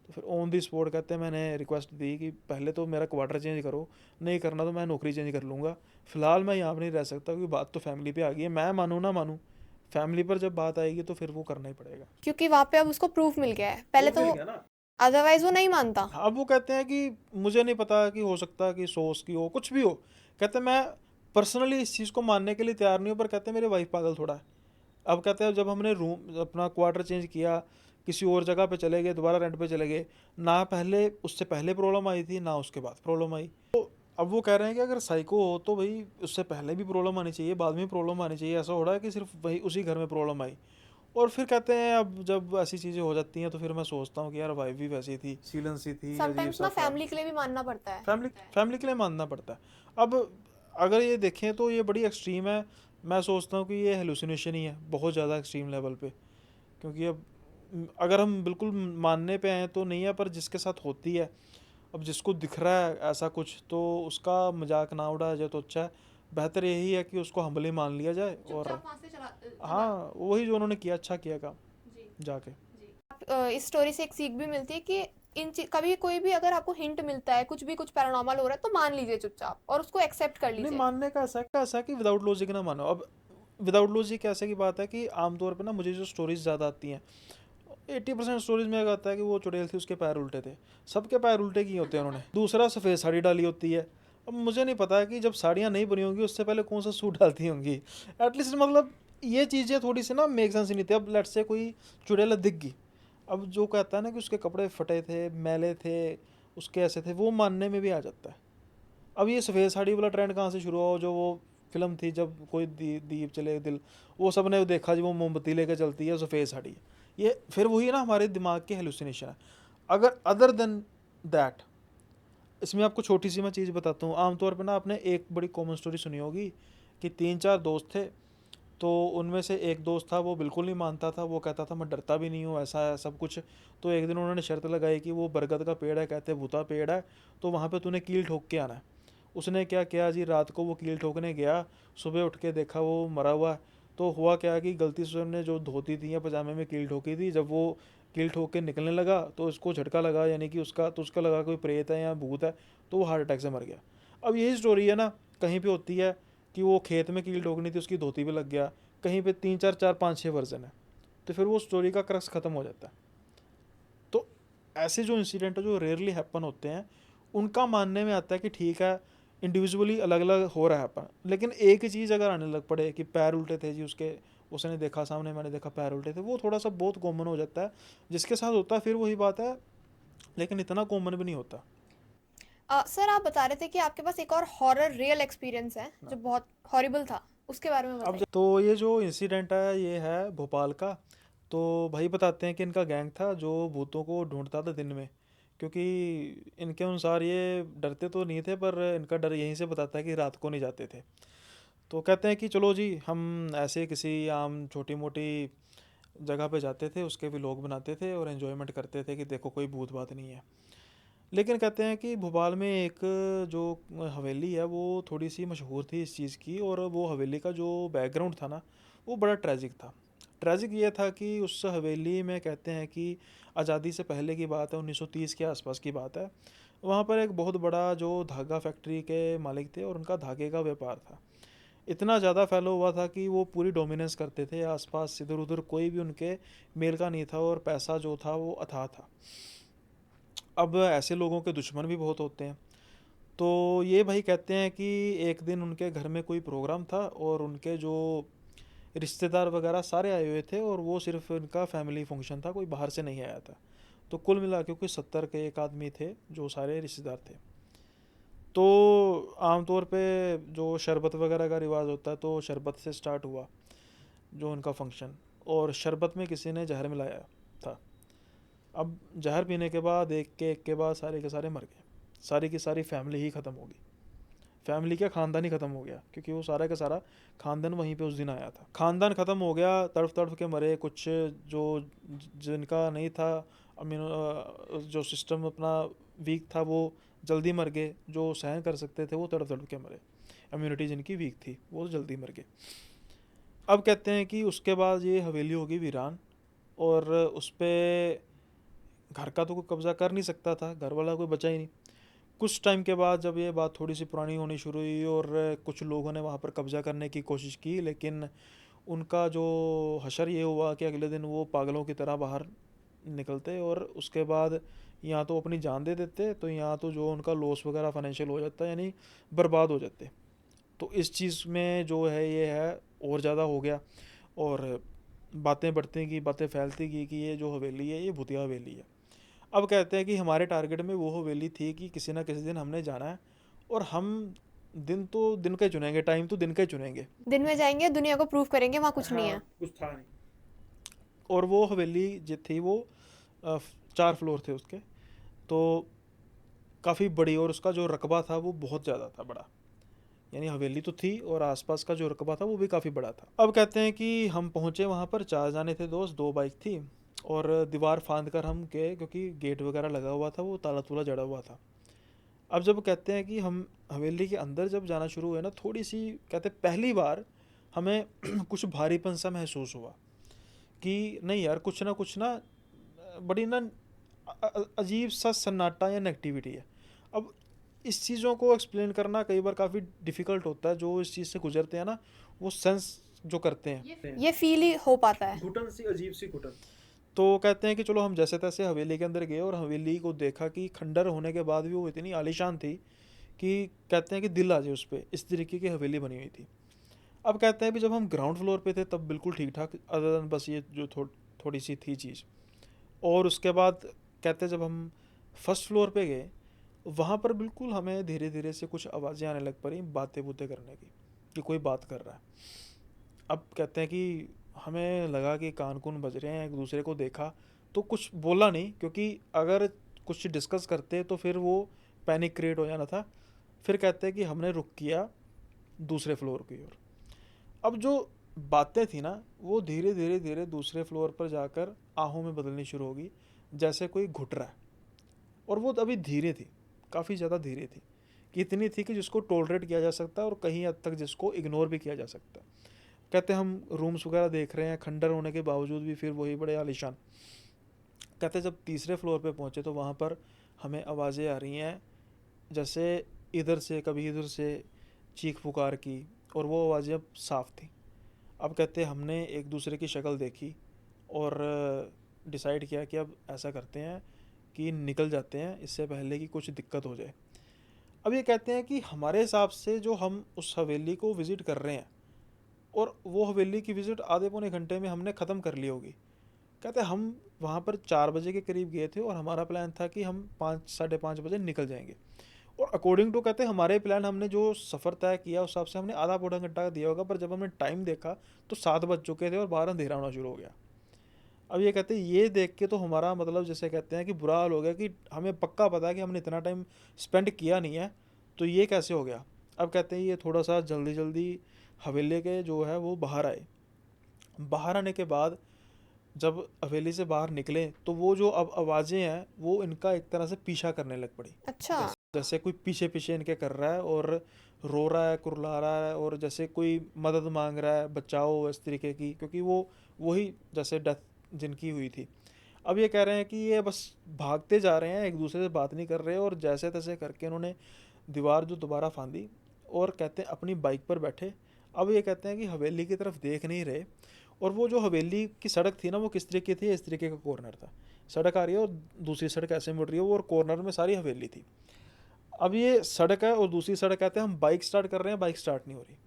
तो फिर ऑन दी स्पॉट कहते हैं मैंने रिक्वेस्ट दी कि पहले तो मेरा क्वार्टर चेंज करो, नहीं करना तो मैं नौकरी चेंज कर लूँगा, फ़िलहाल मैं यहाँ पर नहीं रह सकता, क्योंकि बात तो फैमिली पे आ गई है। मैं मानूँ ना मानूँ, फैमिली पर जब बात आएगी तो फिर वो करना ही पड़ेगा। क्योंकि वहाँ पे अब उसको प्रूफ मिल गया है, पहले वो तो मिल गया ना। अदरवाइज वो नहीं मानता। अब वो कहते हैं कि मुझे नहीं पता कि हो सकता है कि सोच की हो, कुछ भी हो। कहते हैं मैं पर्सनली इस चीज़ को मानने के लिए तैयार नहीं हूँ, पर कहते हैं मेरी वाइफ पागल थोड़ा है। अब कहते हैं जब हमने रूम अपना क्वार्टर चेंज किया, किसी और जगह पे चले गए, दोबारा रेंट पे चले गए, ना पहले उससे पहले प्रॉब्लम आई थी ना उसके बाद प्रॉब्लम आई। तो अब वो कह रहे हैं कि अगर साइको हो तो भाई उससे पहले भी प्रॉब्लम आनी चाहिए, बाद में प्रॉब्लम आनी चाहिए। ऐसा हो रहा है कि सिर्फ वही उसी घर में प्रॉब्लम आई। और फिर कहते हैं अब जब ऐसी चीज़ें हो जाती हैं तो फिर मैं सोचता हूँ कि यार वाइफ भी वैसी थी, सीलन सी थी, अजीब समटाइम्स सा ना था। फैमिली के लिए भी मानना पड़ता है। फैमिली फैमिली के लिए मानना पड़ता है। अब अगर ये देखें तो ये बड़ी एक्सट्रीम है। मैं सोचता हूँ कि ये हेलुसिनेशन ही है बहुत ज़्यादा एक्सट्रीम लेवल पे, क्योंकि अब अगर हम बिल्कुल मानने पे आए तो नहीं है, पर जिसके साथ होती है, अब जिसको दिख रहा है ऐसा कुछ, तो उसका मजाक ना उड़ाया जाए तो अच्छा है। बेहतर यही है कि उसको हम्बली मान लिया जाए। और हाँ, वही जो उन्होंने किया अच्छा किया काम जाके। इस स्टोरी से एक सीख भी मिलती है कि कभी कोई भी अगर आपको हिंट मिलता है कुछ पैरानॉर्मल हो रहा है तो मान लीजिए चुपचाप और उसको एक्सेप्ट कर नहीं, लीजिए। मानने का ऐसा कि विदाउट लॉजिक ना मानो। अब विदाउट लॉजिक ऐसे की बात है कि आमतौर पे ना मुझे जो स्टोरीज ज़्यादा आती हैं, 80% स्टोरीज में क्या आता है कि वो चुड़ैल थी, उसके पैर उल्टे थे। सबके पैर उल्टे किए होते हैं उन्होंने। दूसरा, सफ़ेद साड़ी डाली होती है। अब मुझे नहीं पता है कि जब साड़ियाँ नहीं बनी होंगी उससे पहले कौन सा सूट डालती होंगी। एटलीस्ट मतलब ये चीज़ें थोड़ी सी ना मेक सेंस नहीं थी। अब लेट्स से कोई चुड़ैल दिख गई, अब जो कहता है ना कि उसके कपड़े फटे थे, मैले थे, उसके ऐसे थे, वो मानने में भी आ जाता है। अब ये सफ़ेद साड़ी वाला ट्रेंड कहाँ से शुरू हुआ? जो वो फिल्म थी, जब कोई दीप जले दिल, वो सब ने देखा जी वो मोमबत्ती लेकर चलती है, सफ़ेद साड़ी है। ये फिर वही ना हमारे दिमाग के हेलुसिनेशन है। अगर अदर देन दैट, इसमें आपको छोटी सी मैं चीज़ बताता हूँ। आमतौर पर ना आपने एक बड़ी कॉमन स्टोरी सुनी होगी कि 3-4 दोस्त थे, तो उनमें से एक दोस्त था वो बिल्कुल नहीं मानता था, वो कहता था मैं डरता भी नहीं हूँ, ऐसा है सब कुछ। तो एक दिन उन्होंने शर्त लगाई कि वो बरगद का पेड़ है, कहते भूता पेड़ है, तो वहाँ पे तूने कील ठोक के आना है। उसने क्या किया जी, रात को वो कील ठोकने गया, सुबह उठ के देखा वो मरा हुआ है। तो हुआ क्या कि गलती से उसने जो धोती थी या पजामे में कील ठोकी थी, जब वो कील ठोक के निकलने लगा तो उसको झटका लगा, यानी कि उसका लगा कोई प्रेत है या भूत है, तो वो हार्ट अटैक से मर गया। अब यही स्टोरी है ना, कहीं पे होती है कि वो खेत में कील ठोकनी थी, उसकी धोती पे लग गया, कहीं पे 3-4-4-5-6 वर्जन है, तो फिर वो स्टोरी का क्रक्स ख़त्म हो जाता है। तो ऐसे जो इंसिडेंट है जो रेयरली हैपन होते हैं, उनका मानने में आता है कि ठीक है इंडिविजुअली अलग अलग हो रहा है हैपन, लेकिन एक ही चीज़ अगर आने लग पड़े कि पैर उल्टे थे जी उसके, उसने देखा सामने, मैंने देखा पैर उल्टे थे, वो थोड़ा सा बहुत कॉमन हो जाता है। जिसके साथ होता है फिर वही बात है, लेकिन इतना कॉमन भी नहीं होता। सर आप बता रहे थे कि आपके पास एक और हॉरर रियल एक्सपीरियंस है जो हाँ। बहुत हॉरिबल था, उसके बारे में अब बताइए। तो ये जो इंसिडेंट है ये है भोपाल का। तो भाई बताते हैं कि इनका गैंग था जो भूतों को ढूंढता था दिन में, क्योंकि इनके अनुसार ये डरते तो नहीं थे, पर इनका डर यहीं से बताता है कि रात को नहीं जाते थे। तो कहते हैं कि चलो जी हम ऐसे किसी आम छोटी मोटी जगह पे जाते थे, उसके भी लोग बनाते थे और एंजॉयमेंट करते थे कि देखो कोई भूत बात नहीं है। लेकिन कहते हैं कि भोपाल में एक जो हवेली है वो थोड़ी सी मशहूर थी इस चीज़ की, और वो हवेली का जो बैकग्राउंड था ना, वो बड़ा ट्रेजिक था। ट्रेजिक ये था कि उस हवेली में कहते हैं कि आज़ादी से पहले की बात है, 1930 के आसपास की बात है, वहाँ पर एक बहुत बड़ा जो धागा फैक्ट्री के मालिक थे और उनका धागे का व्यापार था। इतना ज़्यादा फैला हुआ था कि वो पूरी डोमिनेंस करते थे, आसपास इधर उधर कोई भी उनके मेल का नहीं था, और पैसा जो था वो अथाह था। अब ऐसे लोगों के दुश्मन भी बहुत होते हैं। तो ये भाई कहते हैं कि एक दिन उनके घर में कोई प्रोग्राम था और उनके जो रिश्तेदार वगैरह सारे आए हुए थे, और वो सिर्फ उनका फैमिली फंक्शन था, कोई बाहर से नहीं आया था। तो कुल मिला के कोई 70 के एक आदमी थे जो सारे रिश्तेदार थे। तो आमतौर पे जो शरबत वगैरह का रिवाज होता है, तो शरबत से स्टार्ट हुआ जो उनका फंक्शन, और शरबत में किसी ने जहर मिलाया था। अब जहर पीने के बाद एक के बाद सारे के सारे मर गए, सारी की सारी फैमिली ही ख़त्म हो गई। फैमिली क्या, ख़ानदान ही ख़त्म हो गया, क्योंकि वो सारा का सारा ख़ानदान वहीं पे उस दिन आया था। ख़ानदान ख़त्म हो गया, तड़फ तड़फ के मरे कुछ, जो जिनका नहीं था जो सिस्टम अपना वीक था वो जल्दी मर गए, जो सहन कर सकते थे वो तड़फ तड़फ के मरे, इम्यूनिटी जिनकी वीक थी वो जल्दी मर गए। अब कहते हैं कि उसके बाद ये हवेली होगी वीरान, और उस पर घर का तो कोई कब्ज़ा कर नहीं सकता था, घर वाला कोई बचा ही नहीं। कुछ टाइम के बाद जब ये बात थोड़ी सी पुरानी होनी शुरू हुई और कुछ लोगों ने वहाँ पर कब्ज़ा करने की कोशिश की, लेकिन उनका जो हशर ये हुआ कि अगले दिन वो पागलों की तरह बाहर निकलते, और उसके बाद या तो अपनी जान दे देते, तो या तो जो उनका लॉस वगैरह फाइनेंशियल हो जाता, यानी बर्बाद हो जाते। तो इस चीज़ में जो है ये है और ज़्यादा हो गया, और बातें बढ़ती गई, बातें फैलती गई कि ये जो हवेली है ये भूतिया हवेली है। अब कहते हैं कि हमारे टारगेट में वो हवेली थी कि किसी ना किसी दिन हमने जाना है, और हम दिन तो दिन का ही चुनेंगे, टाइम तो दिन का ही चुनेंगे। दिन में जाएंगे, दुनिया को प्रूव करेंगे वहाँ कुछ नहीं हाँ, है। कुछ था नहीं। और वो हवेली जो थी वो 4 फ्लोर थे उसके, तो काफ़ी बड़ी, और उसका जो रकबा था वो बहुत ज़्यादा था, बड़ा। यानी हवेली तो थी और आसपास का जो रकबा था वो भी काफ़ी बड़ा था। अब कहते हैं कि हम पहुँचे वहाँ पर, 4 जाने थे दोस्त, 2 बाइक थी, और दीवार फांद कर हम गए, क्योंकि गेट वगैरह लगा हुआ था, वो ताला तूला जड़ा हुआ था। अब जब कहते हैं कि हम हवेली के अंदर जब जाना शुरू हुए ना, थोड़ी सी कहते पहली बार हमें कुछ भारीपन सा महसूस हुआ कि नहीं यार, कुछ ना बड़ी ना अजीब सा सन्नाटा या नेगेटिविटी है। अब इस चीज़ों को एक्सप्लेन करना कई बार काफ़ी डिफ़िकल्ट होता है, जो इस चीज़ से गुजरते हैं ना वो सेंस जो करते हैं, ये फील ही हो पाता है। घुटन सी, अजीब सी घुटन। तो कहते हैं कि चलो हम जैसे तैसे हवेली के अंदर गए, और हवेली को देखा कि खंडर होने के बाद भी वो इतनी आलीशान थी कि कहते हैं कि दिल आ जाए उस पर, इस तरीके की हवेली बनी हुई थी। अब कहते हैं भी जब हम ग्राउंड फ्लोर पे थे तब बिल्कुल ठीक ठाक, अदर देन बस ये जो थोड़ी सी थी चीज़। और उसके बाद कहते हैं जब हम फर्स्ट फ्लोर पे गए, वहाँ पर बिल्कुल हमें धीरे धीरे से कुछ आवाज़ें आने लग पड़ी बातें बूतें करने की, कि कोई बात कर रहा है। अब कहते हैं कि हमें लगा कि कान कून बज रहे हैं, एक दूसरे को देखा तो कुछ बोला नहीं, क्योंकि अगर कुछ डिस्कस करते तो फिर वो पैनिक क्रिएट हो जाना था। फिर कहते हैं कि हमने रुक किया दूसरे फ्लोर की ओर। अब जो बातें थी ना वो धीरे धीरे धीरे दूसरे फ्लोर पर जाकर आहों में बदलनी शुरू होगी, जैसे कोई घुट रहा है। और वो अभी धीरे थी, काफ़ी ज़्यादा धीरे थी, कि इतनी थी कि जिसको टॉलरेट किया जा सकता है और कहीं हद तक जिसको इग्नोर भी किया जा सकता है। कहते हम रूम्स वगैरह देख रहे हैं खंडर होने के बावजूद भी फिर वही बड़े आलीशान। कहते जब तीसरे फ्लोर पे पहुँचे तो वहाँ पर हमें आवाज़ें आ रही हैं, जैसे इधर से कभी इधर से चीख पुकार की, और वो आवाज़ें अब साफ़ थी। अब कहते हमने एक दूसरे की शक्ल देखी और डिसाइड किया कि अब ऐसा करते हैं कि निकल जाते हैं इससे पहले कि कुछ दिक्कत हो जाए। अब ये कहते हैं कि हमारे हिसाब से जो हम उस हवेली को विज़िट कर रहे हैं, और वो हवेली की विज़िट आधे पौने घंटे में हमने ख़त्म कर ली होगी। कहते हम वहाँ पर 4 बजे के करीब गए थे और हमारा प्लान था कि हम 5 साढ़े 5 बजे निकल जाएंगे। और अकॉर्डिंग टू कहते हैं हमारे प्लान, हमने जो सफ़र तय किया उस हिसाब से हमने आधा पौना घंटा का दिया होगा, पर जब हमने टाइम देखा तो 7 बज चुके थे और बाहर अंधेरा होना शुरू हो गया। अब ये कहते हैं ये देख के तो हमारा मतलब जैसे कहते हैं कि बुरा हाल हो गया, कि हमें पक्का पता है कि हमने इतना टाइम स्पेंड किया नहीं है, तो ये कैसे हो गया। अब कहते हैं ये थोड़ा सा जल्दी जल्दी हवेली के जो है वो बाहर आए। बाहर आने के बाद जब हवेली से बाहर निकले तो वो जो अब आवाज़ें हैं वो इनका एक तरह से पीछा करने लग पड़ी। अच्छा। जैसे कोई पीछे पीछे इनके कर रहा है और रो रहा है, कुरला रहा है, और जैसे कोई मदद मांग रहा है, बचाओ इस तरीके की, क्योंकि वो वही जैसे डेथ जिनकी हुई थी। अब ये कह रहे हैं कि ये बस भागते जा रहे हैं, एक दूसरे से बात नहीं कर रहे, और जैसे तैसे करके उन्होंने दीवार जो दोबारा फांदी और कहते हैं अपनी बाइक पर बैठे। अब ये कहते हैं कि हवेली की तरफ देख नहीं रहे, और वो जो हवेली की सड़क थी ना वो किस तरीके थी, इस तरीके का कॉर्नर था, सड़क आ रही है और दूसरी सड़क ऐसे मुड़ रही है, वो और कॉर्नर में सारी हवेली थी। अब ये सड़क है और दूसरी सड़क, कहते हैं हम बाइक स्टार्ट कर रहे हैं, बाइक स्टार्ट नहीं हो रही।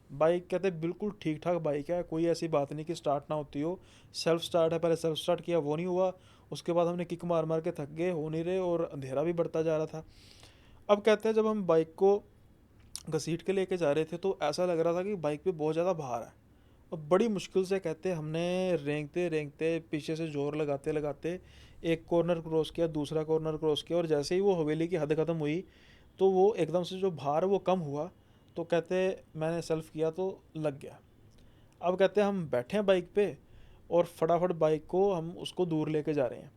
बाइक कहते हैं बिल्कुल ठीक ठाक बाइक है, कोई ऐसी बात नहीं कि स्टार्ट ना होती हो। सेल्फ स्टार्ट है, पहले सेल्फ स्टार्ट किया वो नहीं हुआ, उसके बाद हमने किक मार मार के थक गए, हो नहीं रहे, और अंधेरा भी बढ़ता जा रहा था। अब कहते हैं जब हम बाइक को घसीट के लेके जा रहे थे तो ऐसा लग रहा था कि बाइक पे बहुत ज़्यादा भार है। और बड़ी मुश्किल से कहते हमने रेंगते रेंगते पीछे से जोर लगाते लगाते एक कॉर्नर क्रॉस किया, दूसरा कॉर्नर क्रॉस किया, और जैसे ही वो हवेली की हद ख़त्म हुई तो वो एकदम से जो भार वो कम हुआ। तो कहते मैंने सेल्फ किया तो लग गया। अब कहते हम बैठे हैं बाइक पे और फटाफट बाइक को हम उसको दूर लेके जा रहे हैं।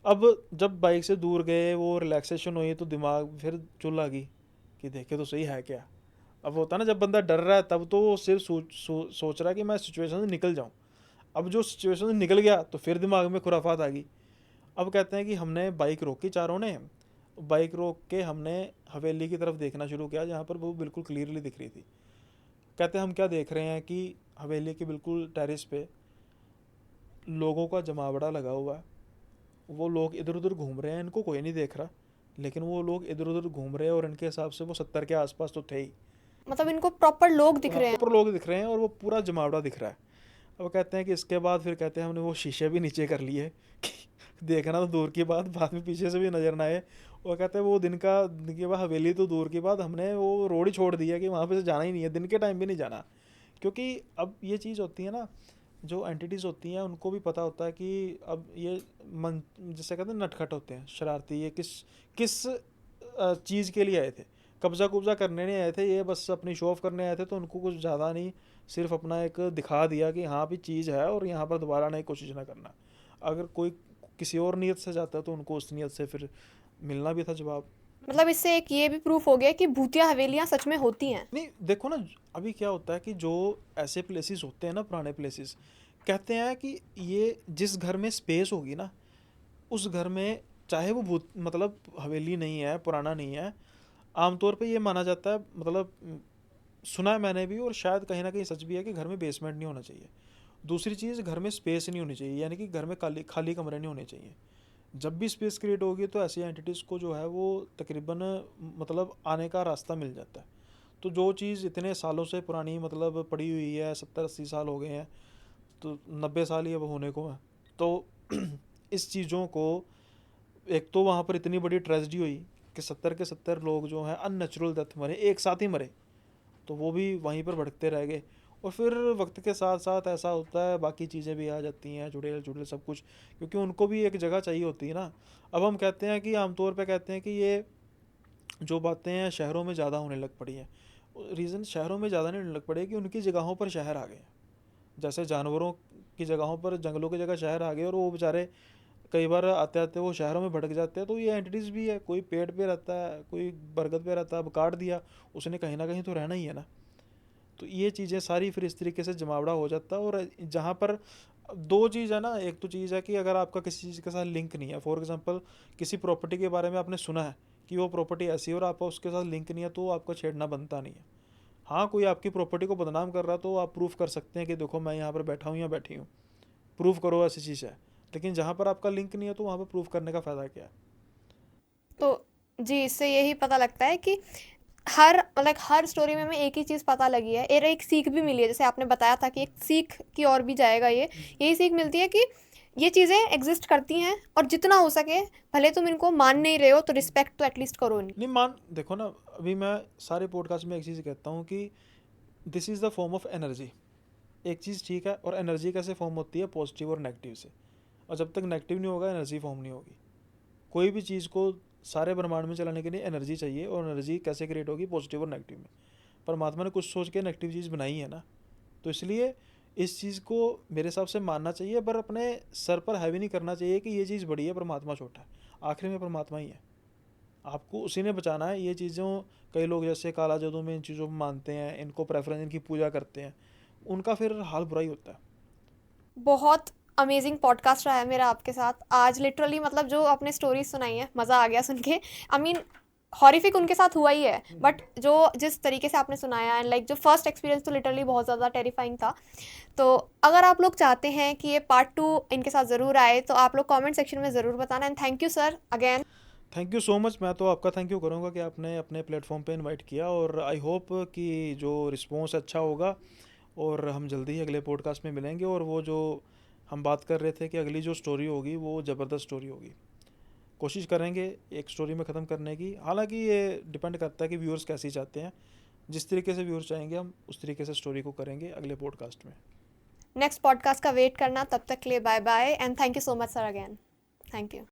अब जब बाइक से दूर गए वो रिलैक्सेशन हुई तो दिमाग फिर चुल आ गई कि देखे तो सही है क्या। अब होता है ना जब बंदा डर रहा है तब तो वो सिर्फ सोच रहा है कि मैं सिचुएशन से निकल जाऊं। अब जो सिचुएशन से निकल गया तो फिर दिमाग में खुराफात आ गई। अब कहते हैं कि हमने बाइक रोकी चारों ने, बाइक रोक के हमने हवेली की तरफ देखना शुरू किया जहाँ पर वो बिल्कुल क्लियरली दिख रही थी। कहते हैं हम क्या देख रहे हैं कि हवेली के बिल्कुल टेरिस पे लोगों का जमावड़ा लगा हुआ है। वो लोग इधर उधर घूम रहे हैं, इनको कोई नहीं देख रहा, लेकिन वो लोग इधर उधर घूम रहे हैं, और इनके हिसाब से वो 70 के आसपास तो थे ही। मतलब इनको प्रॉपर लोग दिख हाँ, रहे हैं। ऊपर लोग दिख रहे हैं और वो पूरा जमावड़ा दिख रहा है। अब कहते हैं कि इसके बाद फिर कहते हैं हमने वो शीशे भी नीचे कर लिए कि देखना तो दूर की बात, बाद में पीछे से भी नजर ना आए। और कहते हैं वो दिन के बाद हवेली तो दूर की बात, हमने वो रोड ही छोड़ दिया कि वहाँ पे से जाना ही नहीं है, दिन के टाइम भी नहीं जाना। क्योंकि अब ये चीज़ होती है ना, जो एंटिटीज़ होती हैं उनको भी पता होता है कि अब ये मन जैसे कहते हैं नटखट होते हैं, शरारती, ये किस किस चीज़ के लिए आए थे। कब्ज़ा कुब्ज़ा करने नहीं आए थे, ये बस अपनी शो ऑफ करने आए थे, तो उनको कुछ ज़्यादा नहीं, सिर्फ अपना एक दिखा दिया कि हाँ भी चीज़ है और यहाँ पर दोबारा नहीं कोशिश ना करना। अगर कोई किसी और नीयत से जाता है तो उनको उस नीयत से फिर मिलना भी था जवाब। मतलब इससे एक ये भी प्रूफ हो गया कि भूतिया हवेलियां सच में होती हैं। नहीं देखो ना, अभी क्या होता है कि जो ऐसे प्लेसेस होते हैं ना, पुराने प्लेसेस, कहते हैं कि ये जिस घर में स्पेस होगी ना उस घर में, चाहे वो भूत मतलब हवेली नहीं है, पुराना नहीं है, आमतौर पे ये माना जाता है, मतलब सुना है मैंने भी, और शायद कहीं ना कहीं सच भी है कि घर में बेसमेंट नहीं होना चाहिए। दूसरी चीज़, घर में स्पेस नहीं होनी चाहिए, यानी कि घर में खाली खाली कमरे नहीं होने चाहिए। जब भी स्पेस क्रिएट होगी तो ऐसी एंटिटीज़ को जो है वो तकरीबन मतलब आने का रास्ता मिल जाता है। तो जो चीज़ इतने सालों से पुरानी मतलब पड़ी हुई है, 70-80 साल हो गए हैं, तो 90 साल ही अब होने को है। तो इस चीज़ों को, एक तो वहाँ पर इतनी बड़ी ट्रेजेडी हुई कि 70 के 70 लोग जो हैं अननेचुरल डेथ मरे, एक साथ ही मरे, तो वो भी वहीं पर भटकते रह गए। और फिर वक्त के साथ साथ ऐसा होता है, बाकी चीज़ें भी आ जाती हैं, चुड़ैल चुड़ैल सब कुछ, क्योंकि उनको भी एक जगह चाहिए होती है ना। अब हम कहते हैं कि आमतौर पे कहते हैं कि ये जो बातें हैं शहरों में ज़्यादा होने लग पड़ी हैं। रीज़न शहरों में ज़्यादा नहीं होने लग पड़े कि उनकी जगहों पर शहर आ गए हैं। जैसे जानवरों की जगहों पर जंगलों की जगह शहर आ गए, और वो बेचारे कई बार आते आते वो शहरों में भटक जाते हैं। तो ये एंटिटीज़ भी है, कोई पेड़ पे रहता है, कोई बरगद पे रहता है, अब काट दिया उसने, कहीं ना कहीं तो रहना ही है ना। तो ये चीज़ें सारी फिर इस तरीके से जमावड़ा हो जाता है। और जहाँ पर दो चीज़ है ना, एक तो चीज़ है कि अगर आपका किसी चीज़ के साथ लिंक नहीं है, फॉर एग्जांपल किसी प्रॉपर्टी के बारे में आपने सुना है कि वो प्रॉपर्टी ऐसी है और आपका उसके साथ लिंक नहीं है, तो आपका छेड़ना बनता नहीं है। हाँ, कोई आपकी प्रॉपर्टी को बदनाम कर रहा है तो आप प्रूफ कर सकते हैं कि देखो मैं यहाँ पर बैठा हूँ या बैठी हूँ, प्रूफ करो ऐसी चीज़ है। लेकिन जहाँ पर आपका लिंक नहीं है तो वहाँ पर प्रूफ करने का फ़ायदा क्या है। तो जी, इससे यही पता लगता है कि हर स्टोरी में हमें एक ही चीज़ पता लगी है और एक सीख भी मिली है, जैसे आपने बताया था कि एक सीख की ओर भी जाएगा ये। यही सीख मिलती है कि ये चीज़ें एग्जिस्ट करती हैं और जितना हो सके, भले तुम इनको मान नहीं रहे हो तो रिस्पेक्ट तो एटलीस्ट करो इनकी। नहीं मान, देखो ना, अभी मैं सारे पॉडकास्ट में एक चीज़ कहता हूँ कि this is the form of energy. एक चीज़ ठीक है, और एनर्जी कैसे फॉर्म होती है, पॉजिटिव और नेगेटिव से। और जब तक नेगेटिव नहीं होगा एनर्जी फॉर्म नहीं होगी। कोई भी चीज़ को सारे ब्रह्मांड में चलाने के लिए एनर्जी चाहिए, और एनर्जी कैसे क्रिएट होगी, पॉजिटिव और नेगेटिव में। परमात्मा ने कुछ सोच के नेगेटिव चीज़ बनाई है ना, तो इसलिए इस चीज़ को मेरे हिसाब से मानना चाहिए, पर अपने सर पर हैवी नहीं करना चाहिए कि ये चीज़ बड़ी है परमात्मा छोटा है। आखिर में परमात्मा ही है, आपको उसी ने बचाना है। ये चीज़ों, कई लोग जैसे काला जादू में इन चीज़ों को मानते हैं, इनको प्रेफरेंस, इनकी पूजा करते हैं, उनका फिर हाल बुरा ही होता है। बहुत अमेजिंग पॉडकास्ट रहा है मेरा आपके साथ आज, लिटरली मतलब जो आपने स्टोरीज सुनाई है मज़ा आ गया सुन के। आई मीन हॉरिफिक उनके साथ हुआ ही है, बट जो जिस तरीके से आपने सुनाया एंड लाइक जो फर्स्ट एक्सपीरियंस तो लिटरली बहुत ज़्यादा टेरिफाइंग था। तो अगर आप लोग चाहते हैं कि ये पार्ट 2 इनके साथ ज़रूर आए तो आप लोग कमेंट सेक्शन में ज़रूर बताना। And thank you sir again. Thank you so much. मैं तो आपका थैंक यू करूँगा कि आपने अपने प्लेटफॉर्म पे इनवाइट किया, और आई होप कि जो रिस्पॉन्स अच्छा होगा, और हम जल्दी ही अगले पॉडकास्ट में मिलेंगे। और वो जो हम बात कर रहे थे कि अगली जो स्टोरी होगी वो ज़बरदस्त स्टोरी होगी, कोशिश करेंगे एक स्टोरी में ख़त्म करने की। हालांकि ये डिपेंड करता है कि व्यूअर्स कैसी चाहते हैं, जिस तरीके से व्यूअर्स चाहेंगे हम उस तरीके से स्टोरी को करेंगे अगले पॉडकास्ट में। नेक्स्ट पॉडकास्ट का वेट करना, तब तक के लिए bye bye and thank you so much sir again. Thank you.